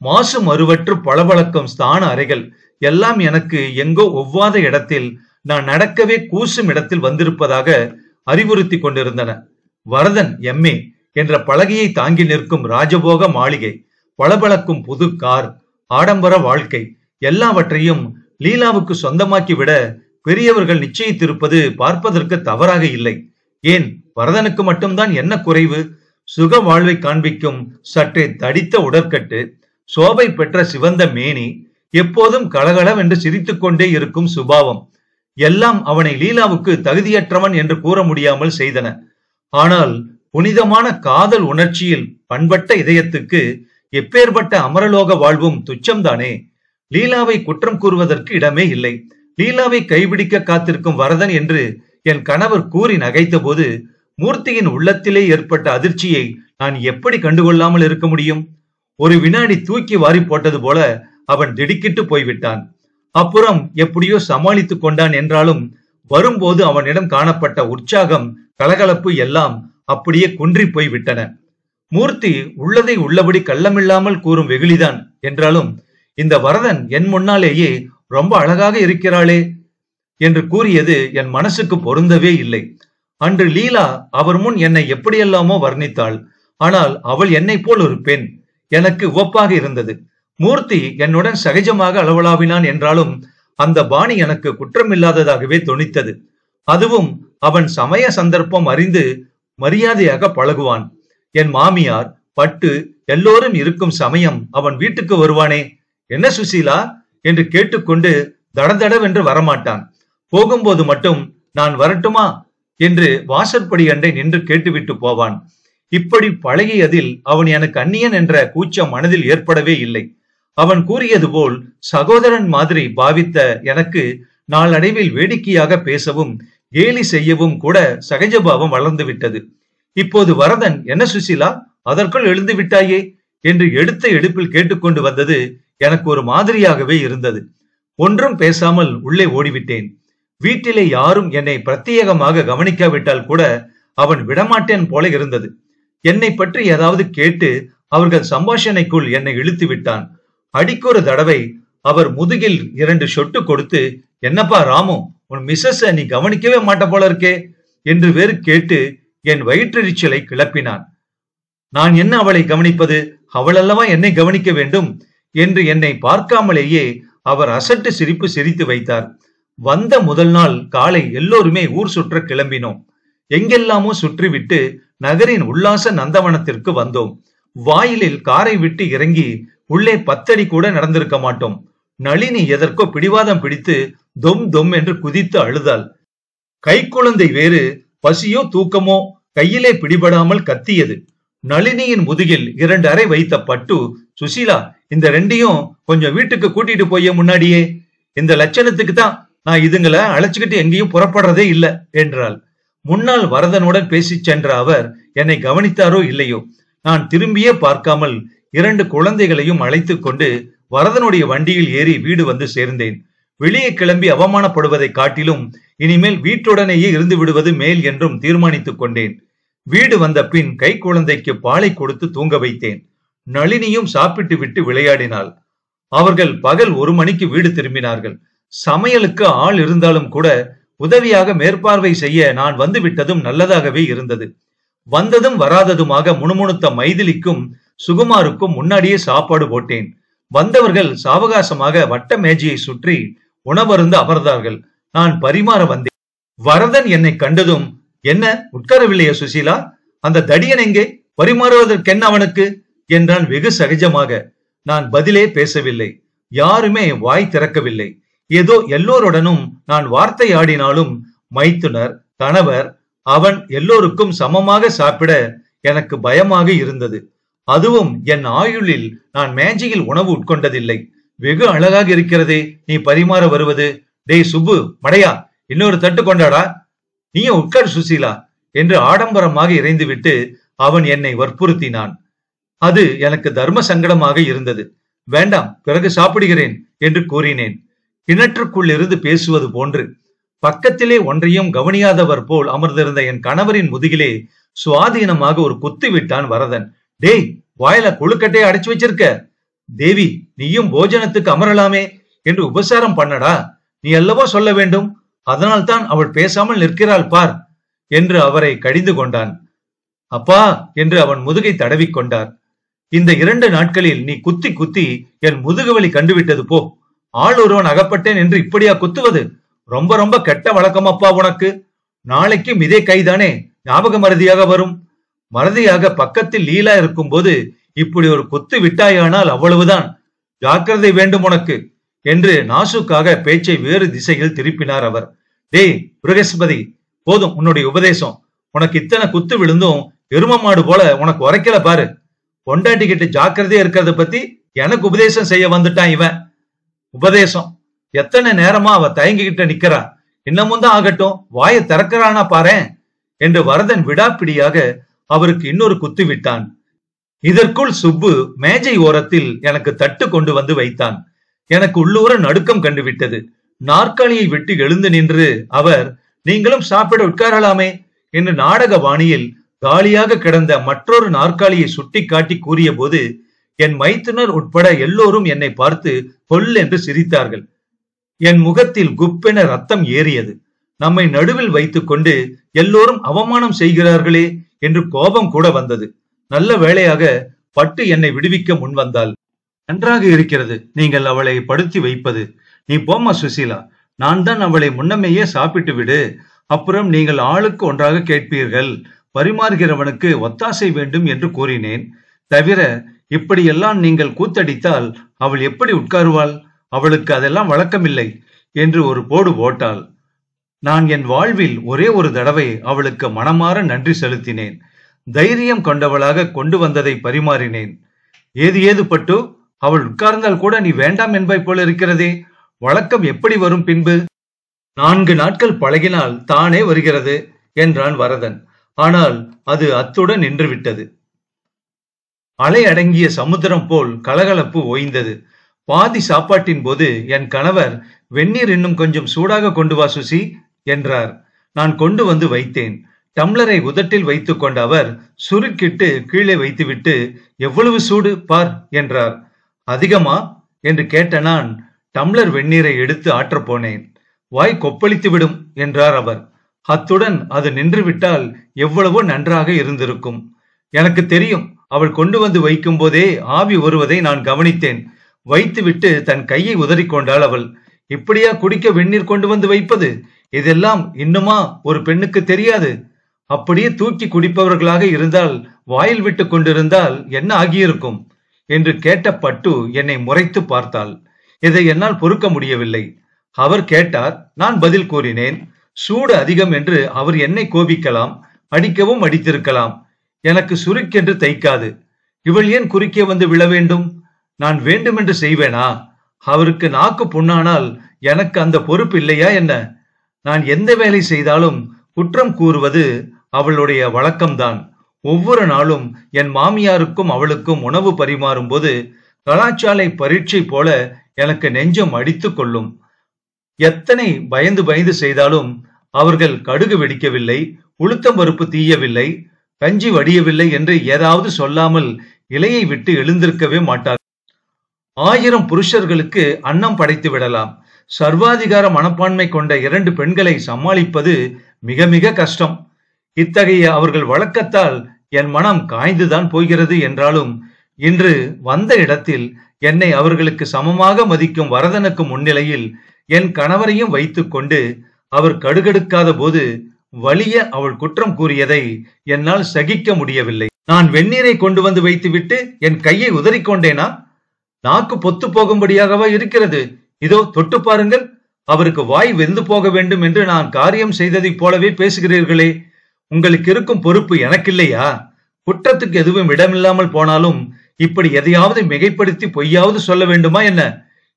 மாசு மறுவற்று பளபளக்கும் ஸ்தான அறைகள் எல்லாம் எனக்கு எங்கோ ஒவ்வாத இடத்தில், நான் நடக்கவே கூசும் இடத்தில் வந்திருப்பதாக அறிவுறுத்தி கொண்டிருந்தன. வரதன் எம்ஏ என்ற பலகையை தாங்கி நிற்கும் ராஜபோக மாளிகை, பளபளக்கும் புது கார், ஆடம்பர வாழ்க்கை எல்லாவற்றையும் லீலாவுக்கு சொந்தமாக்கி விட பெரியவர்கள் நிச்சயித்திருப்பது பார்ப்பதற்கு தவறாக இல்லை. ஏன் வரதனுக்கு மட்டும்தான் என்ன குறைவு? சுக வாழ்வை காண்பிக்கும் சற்றே தடித்த உடற்கட்டு, சோபை பெற்ற சிவந்த மேனி, எப்போதும் கலகலவென்று சிரித்துக் கொண்டே இருக்கும் சுபாவம் எல்லாம் அவனை லீலாவுக்கு தகுதியற்றவன் என்று கூற முடியாமல் செய்தன. ஆனால் புனிதமான காதல் உணர்ச்சியில் பண்பட்ட இதயத்துக்கு எப்பேற்பட்ட அமரலோக வாழ்வும் துச்சம்தானே. லீலாவை குற்றம் கூறுவதற்கு இடமே இல்லை. லீலாவை கைபிடிக்க காத்திருக்கும் வரதன் என்று என் கணவர் கூறி நகைத்த போது மூர்த்தியின் உள்ளத்திலே ஏற்பட்ட அதிர்ச்சியை நான் எப்படி கண்டுகொள்ளாமல் இருக்க முடியும்? ஒரு வினாடி தூக்கி வாரி போட்டது போல அவன் திடுக்கிட்டு போய்விட்டான். அப்புறம் எப்படியோ சமாளித்துக் கொண்டான் என்றாலும் வரும்போது அவனிடம் காணப்பட்ட உற்சாகம், கலகலப்பு எல்லாம் அப்படியே குன்றி போய் விட்டன. மூர்த்தி உள்ளதை உள்ளபடி கள்ளமில்லாமல் கூறும் வெகுளிதான் என்றாலும் இந்த வரதன் என் முன்னாலேயே ரொம்ப அழகாக இருக்கிறாளே என்று கூறியது என் மனசுக்கு பொருந்தவே இல்லை. அன்று லீலா அவர் முன் என்னை எப்படியெல்லாமோ வர்ணித்தாள். ஆனால் அவள் என்னை போல் ஒரு பெண். எனக்கு உவப்பாக இருந்தது. மூர்த்தி என்னுடன் சகஜமாக அளவலாவினான் என்றாலும் அந்த பாணி எனக்கு குற்றமில்லாததாகவே தொனித்தது. அதுவும் அவன் சமய சந்தர்ப்பம் அறிந்து மரியாதையாக பழகுவான். என் மாமியார், பட்டு எல்லோரும் இருக்கும் சமயம் அவன் வீட்டுக்கு வருவானே, என்ன சுசீலா என்று கேட்டுக்கொண்டு தடதடவென்று வரமாட்டான். போகும்போது மட்டும் நான் வரட்டுமா என்று வாசற்படி அண்டை நின்று கேட்டுவிட்டு போவான். இப்படி பழகியதில் அவன் எனக்கு அந்நியன் என்ற கூச்சம் மனதில் ஏற்படவே இல்லை. அவன் கூறியது போல் சகோதரன் மாதிரி பாவித்த எனக்கு நாளடைவில் வேடிக்கையாக பேசவும் கேலி செய்யவும் கூட சகஜபாவம் வளர்ந்து விட்டது. இப்போது வரதன், என்ன சுசீலா அதற்குள் எழுந்து விட்டாயே என்று எடுத்த எடுப்பில் கேட்டுக்கொண்டு வந்தது எனக்கு ஒரு மாதிரியாகவே இருந்தது. ஒன்றும் பேசாமல் உள்ளே ஓடிவிட்டேன். வீட்டிலே யாரும் என்னை பிரத்யேகமாக கவனிக்காவிட்டால் கூட அவன் விடமாட்டேன் போல இருந்தது. என்னை பற்றி ஏதாவது கேட்டு அவர்கள் சம்பாஷணைக்குள் என்னை இழுத்து விட்டான். அடிக்கொரு தடவை அவர் முதுகில் 2 சொட்டு கொடுத்து, என்னப்பா ராமு, உன் மிஸ்ஸஸ் நீ கவனிக்கவே மாட்ட போல இருக்கே என்று வேறு கேட்டு என் வயிற்றெரிச்சலை கிளப்பினான். நான் என்ன அவளை கவனிப்பது, அவள் அல்லவா என்னை கவனிக்க வேண்டும் என்று என்னை பார்க்காமலேயே அவர் அசட்டு சிரிப்பு சிரித்து வைத்தார். வந்த முதல் நாள் காலை எல்லோருமே ஊர் சுற்ற கிளம்பினோம். எங்கெல்லாமோ சுற்றிவிட்டு நகரின் உல்லாச நந்தவனத்திற்கு வந்தோம். வாயிலில் காரை விட்டு இறங்கி உள்ளே 10 அடி கூட நடந்திருக்க மாட்டோம். நளினி எதற்கோ பிடிவாதம் பிடித்து தொம் தொம் என்று குதித்து அழுதாள். கைக்குழந்தை வேறு பசியோ தூக்கமோ கையிலே பிடிபடாமல் கத்தியது. நளினியின் முதுகில் 2 அறை வைத்த பட்டு, சுசீலா இந்த 2ஐயும் கொஞ்சம் வீட்டுக்கு கூட்டிட்டு போய முன்னாடியே, இந்த லட்சணத்துக்கு தான் நான் இதுங்களை அழைச்சுக்கிட்டு எங்கேயும் புறப்படுறதே இல்லை என்றாள். முன்னால் வரதனுடன் பேசி சென்ற அவர் என்னை கவனித்தாரோ இல்லையோ, நான் திரும்பியே பார்க்காமல் 2 குழந்தைகளையும் அழைத்து கொண்டு வரதனுடைய வண்டியில் ஏறி வீடு வந்து சேர்ந்தேன். வெளியே கிளம்பி அவமானப்படுவதை காட்டிலும் இனிமேல் வீட்டுடனேயே இருந்து விடுவது மேல் என்றும் தீர்மானித்துக் கொண்டேன். வீடு வந்த பின் கை குழந்தைக்கு பாலை கொடுத்து தூங்க வைத்தேன். நளினியும் சாப்பிட்டு விட்டு விளையாடினாள். அவர்கள் பகல் 1 மணிக்கு வீடு திரும்பினார்கள். சமையலுக்கு ஆள் இருந்தாலும் கூட உதவியாக மேற்பார்வை செய்ய நான் வந்து விட்டதும் நல்லதாகவே இருந்தது. வந்ததும் வராததுமாக முணுமுணுத்த மைதிலிக்கும் சுகுமாருக்கும் முன்னாடியே சாப்பாடு போட்டேன். வந்தவர்கள் சாவகாசமாக வட்ட மேஜையை சுற்றி உணவருந்து அமர்ந்தார்கள். நான் பரிமாற வந்தேன். வரதன் என்னை கண்டதும், என்ன உட்காரவில்லையா சுசீலா, அந்த தடியன் எங்கே, பரிமாறுவதற்கென்ன அவனுக்கு என்றான் வெகு சகஜமாக. நான் பதிலே பேசவில்லை. யாருமே வாய் திறக்கவில்லை. ஏதோ எல்லோருடனும் நான் வார்த்தை ஆடினாலும் மைத்துனர், கணவர், அவன் எல்லோருக்கும் சமமாக சாப்பிட எனக்கு பயமாக இருந்தது. அதுவும் என் ஆயுளில் நான் மேஜையில் உணவு உட்கொண்டதில்லை. வெகு அழகாக இருக்கிறதே நீ பரிமாற வருவது. டேய் சுப்பு, மடையா, இன்னொரு தட்டு கொண்டாடா, நீயும் உட்கார் சுசீலா என்று ஆடம்பரமாக இறைந்துவிட்டு அவன் என்னை வற்புறுத்தினான். அது எனக்கு தர்ம சங்கடமாக இருந்தது. வேண்டாம், பிறகு சாப்பிடுகிறேன் என்று கூறினேன். கிணற்றுக்குள் இருந்து பேசுவது போன்று. பக்கத்திலே ஒன்றையும் கவனியாதவர் போல் அமர்ந்திருந்த என் கணவரின் முதுகிலே சுவாதீனமாக ஒரு குத்து விட்டான் வரதன். டேய், வாயில கொழுக்கட்டையை அடைச்சு வச்சிருக்க, தேவி நீயும் போஜனத்துக்கு அமரலாமே என்று உபசாரம் பண்ணடா, நீ அல்லவோ சொல்ல வேண்டும், அதனால்தான் அவள் பேசாமல் நிற்கிறாள் பார் என்று அவரை கடிந்து கொண்டான். அப்பா என்று அவன் முதுகை தடவி கொண்டார். இந்த 2 நாட்களில் நீ குத்தி குத்தி என் முதுகுவலி கண்டுவிட்டது போ. ஆள் ஒருவன் அகப்பட்டேன் என்று இப்படியா குத்துவது? ரொம்ப ரொம்ப கெட்ட வழக்கமப்பா உனக்கு. நாளைக்கும் இதே கைதானே ஞாபக மறதியாக வரும். மறதியாக பக்கத்தில் லீலா இருக்கும் போது இப்படி ஒரு குத்து விட்டாயானால் அவ்வளவுதான். ஜாக்கிரதை வேண்டும் உனக்கு என்று நாசுக்காக பேச்சை வேறு திசையில் திருப்பினார் அவர். டேய் புரகஸ்பதி, போதும் உன்னுடைய உபதேசம். உனக்கு இத்தனை குத்து விழுந்தும் எரும மாடு போல உனக்கு உரைக்கல பாரு. பொண்டாட்டி கிட்ட ஜாக்கிரதையா இருக்கிறத பத்தி எனக்கு உபதேசம் செய்ய வந்துட்டான் இவன். உபதேசம் எத்தனை நேரமா அவ தயங்கிக்கிட்ட நிக்கிறா, இன்னமும் தான் ஆகட்டும், வாயை திறக்கிறானா பாரேன் என்று வரதன் விடாப்பிடியாக அவருக்கு இன்னொரு குத்து விட்டான். இதற்குள் சுப்பு மேஜை ஓரத்தில் எனக்கு தட்டு கொண்டு வந்து வைத்தான். எனக்கு உள்ளூர நடுக்கம் கண்டுவிட்டது. நாற்காலியை விட்டு எழுந்து நின்று அவர், நீங்களும் சாப்பிட உட்காரலாமே என்று நாடக பாணியில் காலியாக கிடந்த மற்றொரு நாற்காலியை சுட்டி காட்டி கூறிய போது என் மைத்துனர் உட்பட எல்லோரும் என்னை பார்த்து கொல் என்று சிரித்தார்கள். என் முகத்தில் குப்பென ரத்தம் ஏறியது. நம்மை நடுவில் வைத்துக் கொண்டு எல்லோரும் அவமானம் செய்கிறார்களே என்று கோபம் கூட வந்தது. நல்ல வேளையாக பட்டு என்னை விடுவிக்க முன் வந்தாள். நன்றாக இருக்கிறது நீங்கள் அவளை படுத்தி வைப்பது. நீ போமா சுசீலா, நான் தான் அவளை முன்னமேயே சாப்பிட்டு விடு. அப்புறம் நீங்கள் ஆளுக்கு ஒன்றாக கேட்பீர்கள். பரிமாறுகிறவனுக்கு ஒத்தாசை வேண்டும் என்று கூறினேன். தவிர இப்படியெல்லாம் நீங்கள் கூத்தடித்தால் அவள் எப்படி உட்காருவாள்? அவளுக்கு அதெல்லாம் வழக்கமில்லை என்று ஒரு போடு போட்டாள். நான் என் வாழ்வில் ஒரே ஒரு தடவை அவளுக்கு மனமாற நன்றி செலுத்தினேன். தைரியம் கொண்டவளாக கொண்டு வந்ததை பரிமாறினேன். ஏது பட்டு, அவள் உட்கார்ந்தால் கூட நீ வேண்டாம் என்பாய் போல இருக்கிறதே, வழக்கம் எப்படி வரும் பின்பு? 4 நாட்கள் பழகினால் தானே வருகிறது என்றான் வரதன். ஆனால் அது அத்துடன் நின்றுவிட்டது. அலை அடங்கிய சமுத்திரம் போல் கலகலப்பு ஓய்ந்தது. பாதி சாப்பாட்டின் போது என் கணவர், வெந்நீர் இன்னும் கொஞ்சம் சூடாக கொண்டு வா சுசி என்றார். நான் கொண்டு வந்து வைத்தேன். டம்ளரை உதட்டில் வைத்துக் கொண்ட அவர் சுருக்கிட்டு கீழே வைத்துவிட்டு, எவ்வளவு சூடு பார் என்றார். அதிகமா என்று கேட்ட நான் டம்ளர் வெந்நீரை எடுத்து ஆற்றப் போனேன். வாய் கொப்பளித்து விடும் என்றார் அவர். அத்துடன் அது நின்றுவிட்டால் எவ்வளவோ நன்றாக இருந்திருக்கும். எனக்கு தெரியும். அவள் கொண்டு வந்து வைக்கும் போதே ஆவி வருவதை நான் கவனித்தேன். வைத்துவிட்டு தன் கையை உதறிக்கொண்டாள் அவள். இப்படியா குடிக்க வெந்நீர் கொண்டு வந்து வைப்பது? இதெல்லாம் இன்னுமா ஒரு பெண்ணுக்கு தெரியாது? அப்படியே தூக்கி குடிப்பவர்களாக இருந்தால், வாயில் விட்டு கொண்டிருந்தால் என்ன ஆகியிருக்கும் என்று கேட்ட பட்டு என்னை முறைத்து பார்த்தாள். இதை என்னால் பொறுக்க முடியவில்லை. அவர் கேட்டார், நான் பதில் கூறினேன். சூடு அதிகம் என்று அவர் என்னை கோபிக்கலாம், அடிக்கவும் அடித்திருக்கலாம். எனக்கு சுருக்கென்று தைக்காது. இவள் ஏன் குறுக்கே வந்து விழ வேண்டும்? நான் வேண்டுமென்று செய்வேனா? அவருக்கு நாக்கு புண்ணானால் எனக்கு அந்த பொறுப்பு இல்லையா என்ன? நான் எந்த வேலை செய்தாலும் குற்றம் கூறுவது அவளுடைய வழக்கம்தான். ஒவ்வொரு நாளும் என் மாமியாருக்கும் அவளுக்கும் உணவு பரிமாறும் போது கலாச்சாலை பரீட்சை போல எனக்கு நெஞ்சம் அடித்து கொள்ளும். எத்தனை பயந்து பயந்து செய்தாலும் அவர்கள் கடுகு வெடிக்கவில்லை, உளுத்தம் பருப்பு தீயவில்லை, கஞ்சி வடியவில்லை என்று ஏதாவது சொல்லாமல் இலையை விட்டு எழுந்திருக்கவே மாட்டார். 1000 புருஷர்களுக்கு அன்னம் படைத்து விடலாம். சர்வாதிகார மனப்பான்மை கொண்ட 2 பெண்களை சமாளிப்பது மிக மிக கஷ்டம். இத்தகைய அவர்கள் வழக்கத்தால் என் மனம் காய்ந்துதான் போகிறது. என்றாலும் இன்று வந்த இடத்தில் என்னை அவர்களுக்கு சமமாக மதிக்கும் வரதனுக்கு முன்னிலையில் என் கணவரையும் வைத்துக் கொண்டு அவர் கடுகெடுக்காத போது வலிய அவள் குற்றம் கூறியதை என்னால் சகிக்க முடியவில்லை. நான் வெந்நீரை கொண்டு வந்து வைத்துவிட்டு என் கையை உதறிக்கொண்டேனா? நாக்கு பொத்து போகும்படியாகவா இருக்கிறது? இதோ தொட்டு பாருங்கள். அவருக்கு வாய் வெந்து போக வேண்டும் என்று நான் காரியம் செய்ததைப் போலவே பேசுகிறீர்களே. உங்களுக்கு இருக்கும் பொறுப்பு எனக்கில்லையா? குற்றத்துக்கு எதுவும் இடமில்லாமல் போனாலும் இப்படி எதையாவது மிகைப்படுத்தி பொய்யாவது சொல்ல வேண்டுமா என்ன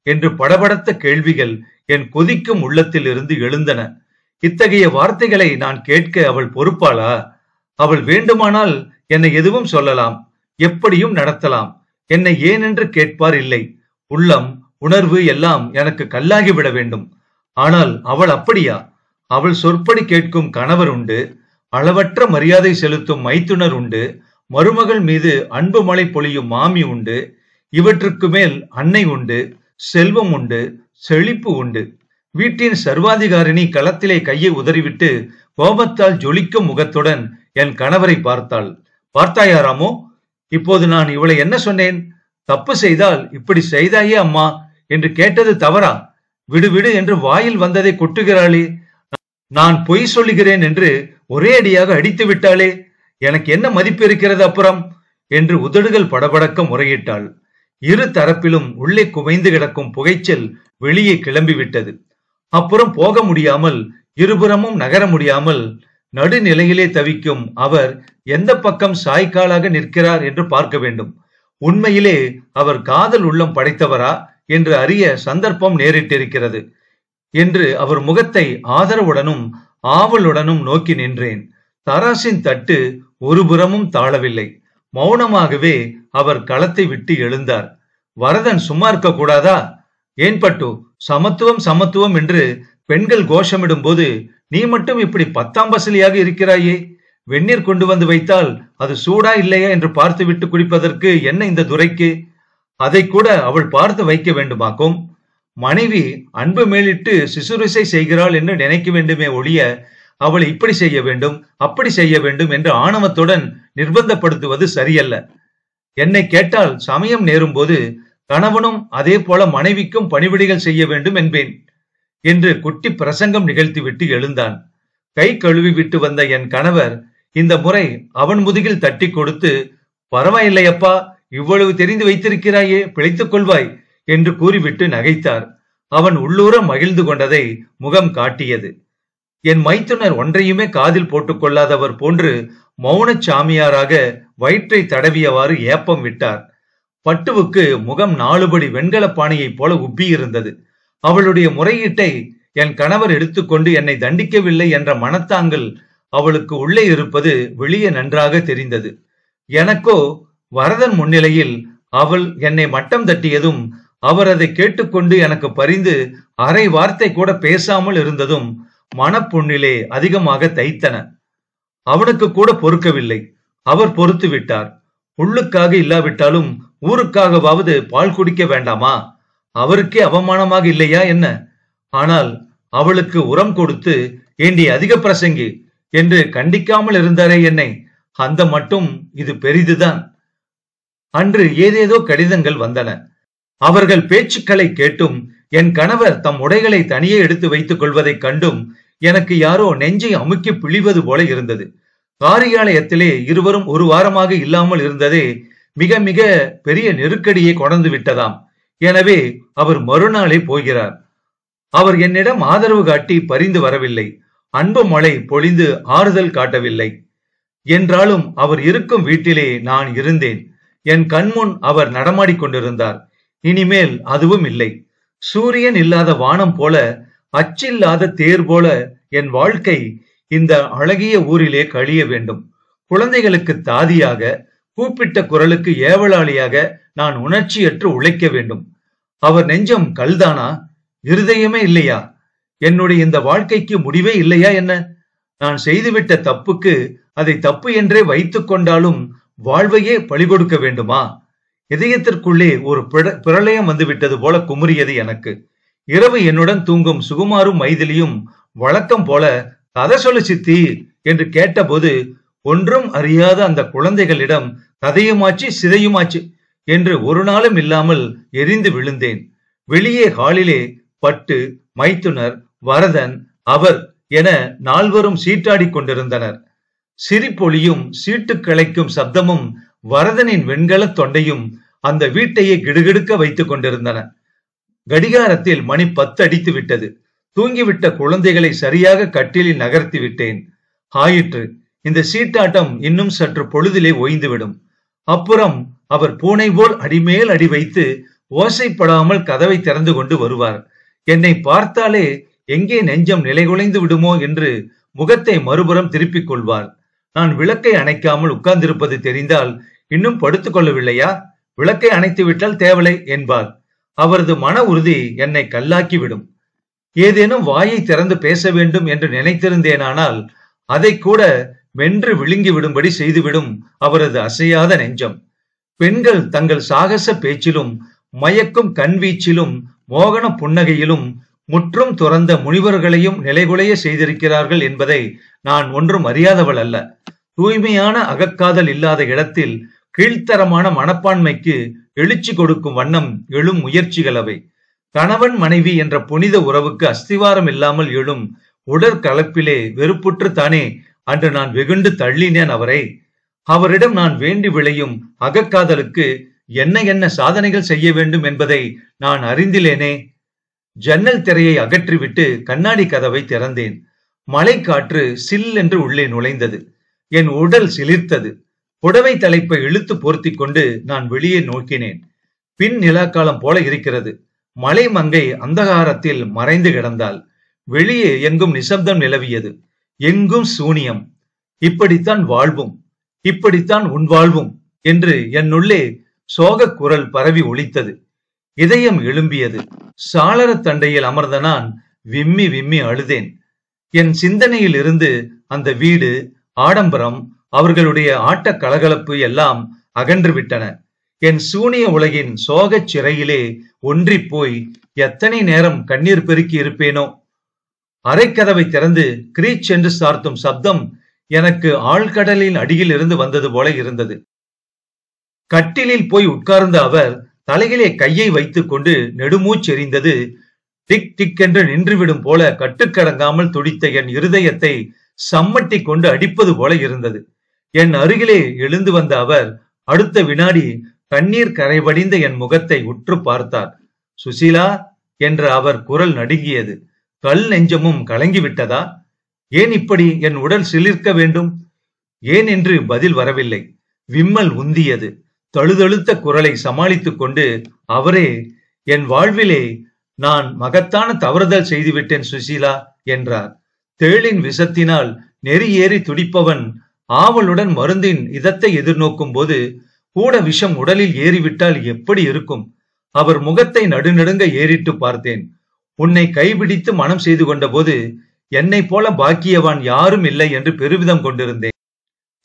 என்று படபடத்த கேள்விகள் என் கொதிக்கும் உள்ளத்தில் இருந்து எழுந்தன. இத்தகைய வார்த்தைகளை நான் கேட்க அவள் பொறுப்பாளா? அவள் வேண்டுமானால் என்னை எதுவும் சொல்லலாம், எப்படியும் நடத்தலாம். என்னை ஏனென்று கேட்பார் இல்லை. உள்ளம், உணர்வு எல்லாம் எனக்கு கல்லாகிவிட வேண்டும். ஆனால் அவள் அப்படியா? அவள் சொற்படி கேட்கும் கணவர் உண்டு, அளவற்ற மரியாதை செலுத்தும் மைத்துனர் உண்டு, மருமகள் மீது அன்பு மழை பொழியும் மாமி உண்டு, இவற்றுக்கு மேல் அன்னை உண்டு, செல்வம் உண்டு, செழிப்பு உண்டு. வீட்டின் சர்வாதிகாரிணி களத்திலே கையை உதறிவிட்டு கோபத்தால் ஜொலிக்கும் முகத்துடன் என் கணவரை பார்த்தாள். பார்த்தாயா ராமோ? இப்போது நான் இவளை என்ன சொன்னேன்? தப்பு செய்தால் இப்படி செய்தாயே அம்மா என்று கேட்டது தவறா? விடு விடு என்று வாயில் வந்ததை கொட்டுகிறாளே. நான் பொய் சொல்லுகிறேன் என்று ஒரே அடியாக அடித்து விட்டாளே. எனக்கு என்ன மதிப்பு இருக்கிறது அப்புறம் என்று உதடுகள் படபடக்க முறையிட்டாள். இரு தரப்பிலும் உள்ளே குவைந்து கிடக்கும் புகைச்சல் வெளியே கிளம்பிவிட்டது. அப்புறம் போக முடியாமல், இருபுறமும் நகர முடியாமல் நடுநிலையிலே தவிக்கும் அவர் எந்த பக்கம் சாய்க்காலாக நிற்கிறார் என்று பார்க்க வேண்டும். உண்மையிலே அவர் காதல் உள்ளம் படைத்தவரா என்று அறிய சந்தர்ப்பம் நேரிட்டிருக்கிறது என்று அவர் முகத்தை ஆதரவுடனும் ஆவலுடனும் நோக்கி நின்றேன். தராசின் தட்டு ஒரு புறமும் தாழவில்லை. மௌனமாகவே அவர் களத்தை விட்டு எழுந்தார். வரதன் சும்மா இருக்க கூடாதா? ஏன் பட்டு, சமத்துவம் சமத்துவம் என்று பெண்கள் கோஷமிடும் போது நீ மட்டும் இப்படி 10ஆம் பசலியாக இருக்கிறாயே? வெந்நீர் கொண்டு வந்து வைத்தால் அது சூடா இல்லையா என்று பார்த்துவிட்டு குடிப்பதற்கு என்ன இந்த துரைக்கு? அதை கூட அவள் பார்த்து வைக்க வேண்டுமாக்கும். மனைவி அன்பு மேலிட்டு சிசுரிசை செய்கிறாள் என்று நினைக்க வேண்டுமே ஒழிய அவளை இப்படி செய்ய வேண்டும் அப்படி செய்ய வேண்டும் என்று ஆணவத்துடன் நிர்பந்தப்படுத்துவது சரியல்ல. என்னை கேட்டால் சமயம் நேரும் போது கணவனும் அதே போல மனைவிக்கும் பணிவிடைகள் செய்ய வேண்டும் என்பேன் என்று குட்டி பிரசங்கம் நிகழ்த்திவிட்டு எழுந்தான். கை கழுவி விட்டு வந்த என் கணவர் இந்த முறை அவன் முதுகில் தட்டி கொடுத்து, பரவாயில்லையப்பா, இவ்வளவு தெரிந்து வைத்திருக்கிறாயே, பிழைத்துக் கொள்வாய் என்று கூறிவிட்டு நகைத்தார். அவன் உள்ளூர மகிழ்ந்து கொண்டதை முகம் காட்டியது. என் மைத்துனர் ஒன்றையுமே காதில் போட்டுக் கொள்ளாதவர் போன்று மௌன சாமியாராக வயிற்றை தடவியவாறு ஏப்பம் விட்டார். பட்டுவுக்கு முகம் 4 படி வெண்கல பானையைப் போல உப்பி இருந்தது. அவளுடைய முறையீட்டை என் கணவர் எடுத்துக்கொண்டு என்னை தண்டிக்கவில்லை என்ற மனத்தாங்கல் அவளுக்கு உள்ளே இருப்பது வெளியே நன்றாக தெரிந்தது. எனக்கோ வரதன் முன்னிலையில் அவள் என்னை மட்டம் தட்டியதும் அவர் அதை கேட்டுக்கொண்டு எனக்கு பரிந்து அரை வார்த்தை கூட பேசாமல் இருந்ததும் மனப்புண்ணிலே அதிகமாக தைத்தன. அவனுக்கு கூட பொறுக்கவில்லை. அவர் பொறுத்து விட்டார். உள்ளுக்காக இல்லாவிட்டாலும் ஊருக்காகவாவது பால் குடிக்க வேண்டாமா? அவருக்கே அவமானமாக இல்லையா என்ன? ஆனால் அவளுக்கு உரம் கொடுத்து, ஏண்டி அதிக பிரசங்கி என்று கண்டிக்காமல் இருந்தாரே என்னை, அந்த மட்டும் இது பெரிதுதான். அன்று ஏதேதோ கடிதங்கள் வந்தன. அவர்கள் பேச்சுக்களை கேட்டும் என் கணவர் தம் உடைகளை தனியே எடுத்து வைத்துக் கொள்வதைக் கண்டும் எனக்கு யாரோ நெஞ்சை அமுக்கி பிழிவது போல இருந்தது. காரியாலயத்திலே இருவரும் ஒரு வாரமாக இல்லாமல் இருந்ததே மிக மிக பெரிய நெருக்கடியை கொண்டு விட்டதாம். எனவே அவர் மறுநாளே போகிறார். அவர் என்னிடம் ஆதரவு காட்டி பரிந்து வரவில்லை. அன்பு மழை பொழிந்து ஆறுதல் காட்டவில்லை. என்றாலும் அவர் இருக்கும் வீட்டிலே நான் இருந்தேன். என் கண்முன் அவர் நடமாடிக் கொண்டிருந்தார். இனிமேல் அதுவும் இல்லை. சூரியன் இல்லாத வானம் போல, அச்சில்லாத தேர் போல என் வாழ்க்கை இந்த அழகிய ஊரிலே கழிய வேண்டும். குழந்தைகளுக்கு தாதியாக, கூப்பிட்ட குரலுக்கு ஏவலாளியாக நான் உணர்ச்சியற்று உழைக்க வேண்டும். அவர் நெஞ்சம் கல்தானா? இருதயமே இல்லையா? என்னுடைய இந்த வாழ்க்கைக்கு முடிவே இல்லையா என்ன? நான் செய்துவிட்ட தப்புக்கு அதை தப்பு என்றே வைத்துக் கொண்டாலும் வாழ்வையே பழி கொடுக்க வேண்டுமா? இதயத்திற்குள்ளே ஒரு பிரளயம் வந்து விட்டது போல குமுறியது எனக்கு. இரவு என்னுடன் தூங்கும் சுகுமாரும் மைதிலியும் வழக்கம் போல கதை சொல்லு சித்தி என்று கேட்டபோது ஒன்றும் அறியாத அந்த குழந்தைகளிடம் கதையுமாச்சு சிதையுமாச்சு என்று ஒரு நாளும் இல்லாமல் எரிந்து விழுந்தேன். வெளியே ஹாலிலே பட்டு, மைத்துனர், வரதன், அவர் என 4வரும் சீட்டாடி கொண்டிருந்தனர். சிரிப்பொலியும் சீட்டு களைக்கும் சப்தமும் வரதனின் வெண்கல தொண்டையும் அந்த வீட்டையே கிடுகிடுக்க வைத்துக் கொண்டிருந்தன. கடிகாரத்தில் மணி 10 அடித்து விட்டது. தூங்கிவிட்ட குழந்தைகளை சரியாக கட்டிலில் நகர்த்தி விட்டேன். ஆயிற்று. இந்த சீட்டாட்டம் இன்னும் சற்று பொழுதிலே ஓய்ந்துவிடும். அப்புறம் அவர் பூனை போல் அடிமேல் அடி வைத்து ஓசைப்படாமல் கதவை திறந்து கொண்டு வருவார். என்னை பார்த்தாலே எங்கே நெஞ்சம் நிலைகுலைந்து விடுமோ என்று முகத்தை மறுபுறம் திருப்பிக் கொள்வார். நான் விளக்கை அணைக்காமல் உட்கார்ந்திருப்பது தெரிந்தால், இன்னும் படுத்துக் கொள்ளவில்லையா? விளக்கை அணைத்து விட்டால் தேவலை என்பார். அவரது மன உறுதி என்னை கல்லாக்கிவிடும். ஏதேனும் வாயை திறந்து பேச வேண்டும் என்று நினைத்திருந்தேனானால் அதை கூட மென்று விழுங்கி விடும்படி செய்துவிடும் அவரது அசையாத நெஞ்சம். பெண்கள் தங்கள் சாகச பேச்சிலும் மயக்கும் கண்வீச்சிலும் மோகன புன்னகையிலும் முற்றும் துறந்த முனிவர்களையும் நிலைகுலைய செய்திருக்கிறார்கள் என்பதை நான் ஒன்றும் அறியாதவள் அல்ல. தூய்மையான அகக்காதல் இல்லாத இடத்தில் கீழ்த்தரமான மனப்பான்மைக்கு எழுச்சி கொடுக்கும் வண்ணம் எழும் முயற்சிகள் அவை. கணவன் மனைவி என்ற புனித உறவுக்கு அஸ்திவாரம் இல்லாமல் எழும் உடற்கலப்பிலே வெறுப்புற்று தானே அன்று நான் வெகுண்டு தள்ளினேன் அவரை. அவரிடம் நான் வேண்டி விளையும் அகக்காதலுக்கு என்ன என்ன சாதனைகள் செய்ய வேண்டும் என்பதை நான் அறிந்திலேனே. ஜன்னல் திரையை அகற்றிவிட்டு கண்ணாடி கதவை திறந்தேன். மழை காற்று சில் என்று உள்ளே நுழைந்தது. என் உடல் சிலிர்த்தது. புடவை தலைப்பை இழுத்து போர்த்தி கொண்டு நான் வெளியே நோக்கினேன். பின் நிலாக்காலம் போல இருக்கிறது. மலை மங்கை அந்தகாரத்தில் மறைந்து கிடந்தாள். வெளியே எங்கும் நிசப்தம் நிலவியது. எங்கும் சூனியம். இப்படித்தான் வாழ்வும், இப்படித்தான் உன் வாழ்வும் என்று என்னுள்ளே சோக குரல் பரவி ஒலித்தது. இதயம் எழும்பியது. சாளர தண்டையில் அமர்ந்த நான் விம்மி விம்மி அழுதேன். என் சிந்தனையில் இருந்து அந்த வீடு, ஆடம்பரம், அவர்களுடைய ஆட்ட கலகலப்பு எல்லாம் அகன்று விட்டன. என் சூனிய உலகின் சோகச் சிறையிலே ஒன்றி போய் எத்தனை நேரம் கண்ணீர் பெருக்கி இருப்பேனோ. அரைக்கதவை திறந்து கிரீச் என்று சார்த்தும் சப்தம் எனக்கு ஆழ்கடலின் அடியில் இருந்து வந்தது போல இருந்தது. கட்டிலில் போய் உட்கார்ந்த அவர் தலையிலே கையை வைத்துக் கொண்டு நெடுமூச்செறிந்தது. டிக் டிக் என்று நின்றுவிடும் போல கட்டுக்கடங்காமல் துடித்த என் இருதயத்தை சம்மட்டி கொண்டு அடிப்பது போல இருந்தது. என் அருகிலே எழுந்து வந்த அவர் அடுத்த வினாடி கண்ணீர் கரைவடிந்த என் முகத்தை உற்று பார்த்தார். சுசீலா என்ற அவர் குரல் நடுங்கியது. கல் நெஞ்சமும் கலங்கிவிட்டதா? ஏன் இப்படி என் உடல் சிலிர்க்க வேண்டும்? ஏன் என்று பதில் வரவில்லை. விம்மல் உந்தியது. தழுதழுத்த குரலை சமாளித்துக் கொண்டு அவரே, என் வாழ்விலே நான் மகத்தான தவறுதல் செய்துவிட்டேன் சுசீலா என்றார். தேளின் விஷத்தினால் நெறி ஏறி துடிப்பவன் ஆவலுடன் மருந்தின் இதத்தை எதிர்நோக்கும் போது கூட விஷம் உடலில் ஏறிவிட்டால் எப்படி இருக்கும்? அவர் முகத்தை நடுநடுங்க ஏறிட்டு பார்த்தேன். உன்னை கைபிடித்து மனம் செய்து கொண்ட போது என்னை போல பாக்கியவான் யாரும் இல்லை என்று பெருமிதம் கொண்டிருந்தேன்.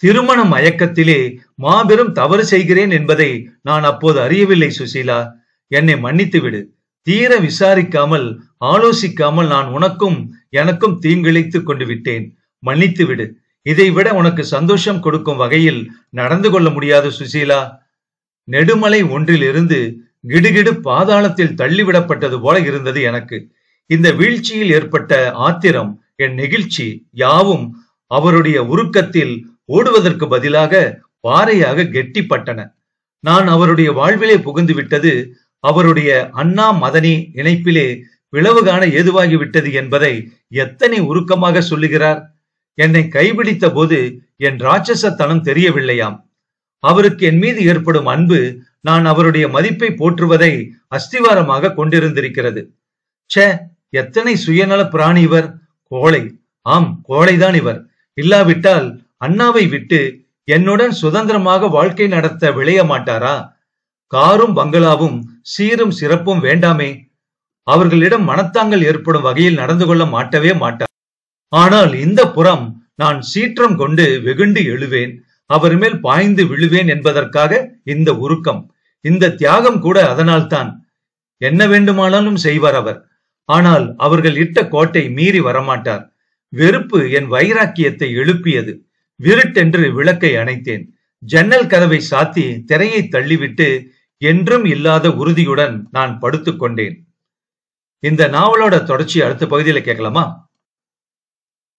திருமண மயக்கத்திலே மாபெரும் தவறு செய்கிறேன் என்பதை நான் அப்போது அறியவில்லை சுசீலா. என்னை மன்னித்து விடு. தீர விசாரிக்காமல் ஆலோசிக்காமல் நான் உனக்கும் எனக்கும் தீங்கிழைத்துக் கொண்டு விட்டேன். மன்னித்து விடு. இதைவிட உனக்கு சந்தோஷம் கொடுக்கும் வகையில் நடந்து கொள்ள முடியாது சுசீலா. நெடுமலை ஒன்றில் இருந்து கிடுகிடு பாதாளத்தில் தள்ளிவிடப்பட்டது போல இருந்தது எனக்கு. இந்த வீழ்ச்சியில் ஏற்பட்ட ஆத்திரம், என் நெகிழ்ச்சி யாவும் அவருடைய உருக்கத்தில் ஓடுவதற்கு பதிலாக பாறையாக கெட்டிப்பட்டன. நான் அவருடைய வாழ்விலே புகுந்து விட்டது அவருடைய அண்ணா மதனி இணைப்பிலே விளைவு காண ஏதுவாகிவிட்டது என்பதை எத்தனை உருக்கமாக சொல்லுகிறார். என்னை கைபிடித்த போது என் ராட்சசத்தனம் தெரியவில்லையாம். அவருக்கு என் மீது ஏற்படும் அன்பு நான் அவருடைய மதிப்பை போற்றுவதை அஸ்திவாரமாக கொண்டிருந்திருக்கிறது. ச்சே, எத்தனை சுயநல பிராணி இவர்! கோழை! ஆம், கோழைதான் இவர். இல்லாவிட்டால் அண்ணாவை விட்டு என்னுடன் சுதந்திரமாக வாழ்க்கை நடத்த விளைய மாட்டாரா? காரும் பங்களாவும் சீரும் சிறப்பும் வேண்டாமே. அவர்களிடம் மனத்தாங்கள் ஏற்படும் வகையில் நடந்து கொள்ள மாட்டவே மாட்டார். ஆனால் இந்த புறம் நான் சீற்றம் கொண்டு வெகுண்டு எழுவேன், அவர் மேல் பாய்ந்து விழுவேன் என்பதற்காக இந்த உருக்கம், இந்த தியாகம் கூட அதனால்தான். என்ன வேண்டுமானாலும் செய்வார் அவர். ஆனால் அவர்கள் இட்ட கோட்டை மீறி வரமாட்டார். வெறுப்பு என் வைராக்கியத்தை எழுப்பியது. விருட்டென்று விளக்கை அணைத்தேன். ஜன்னல் கதவை சாத்தி திரையை தள்ளிவிட்டு என்றும் இல்லாத உறுதியுடன் நான் படுத்துக் கொண்டேன். இந்த நாவலோட தொடர்ச்சி அடுத்த பகுதியில கேட்கலாமா?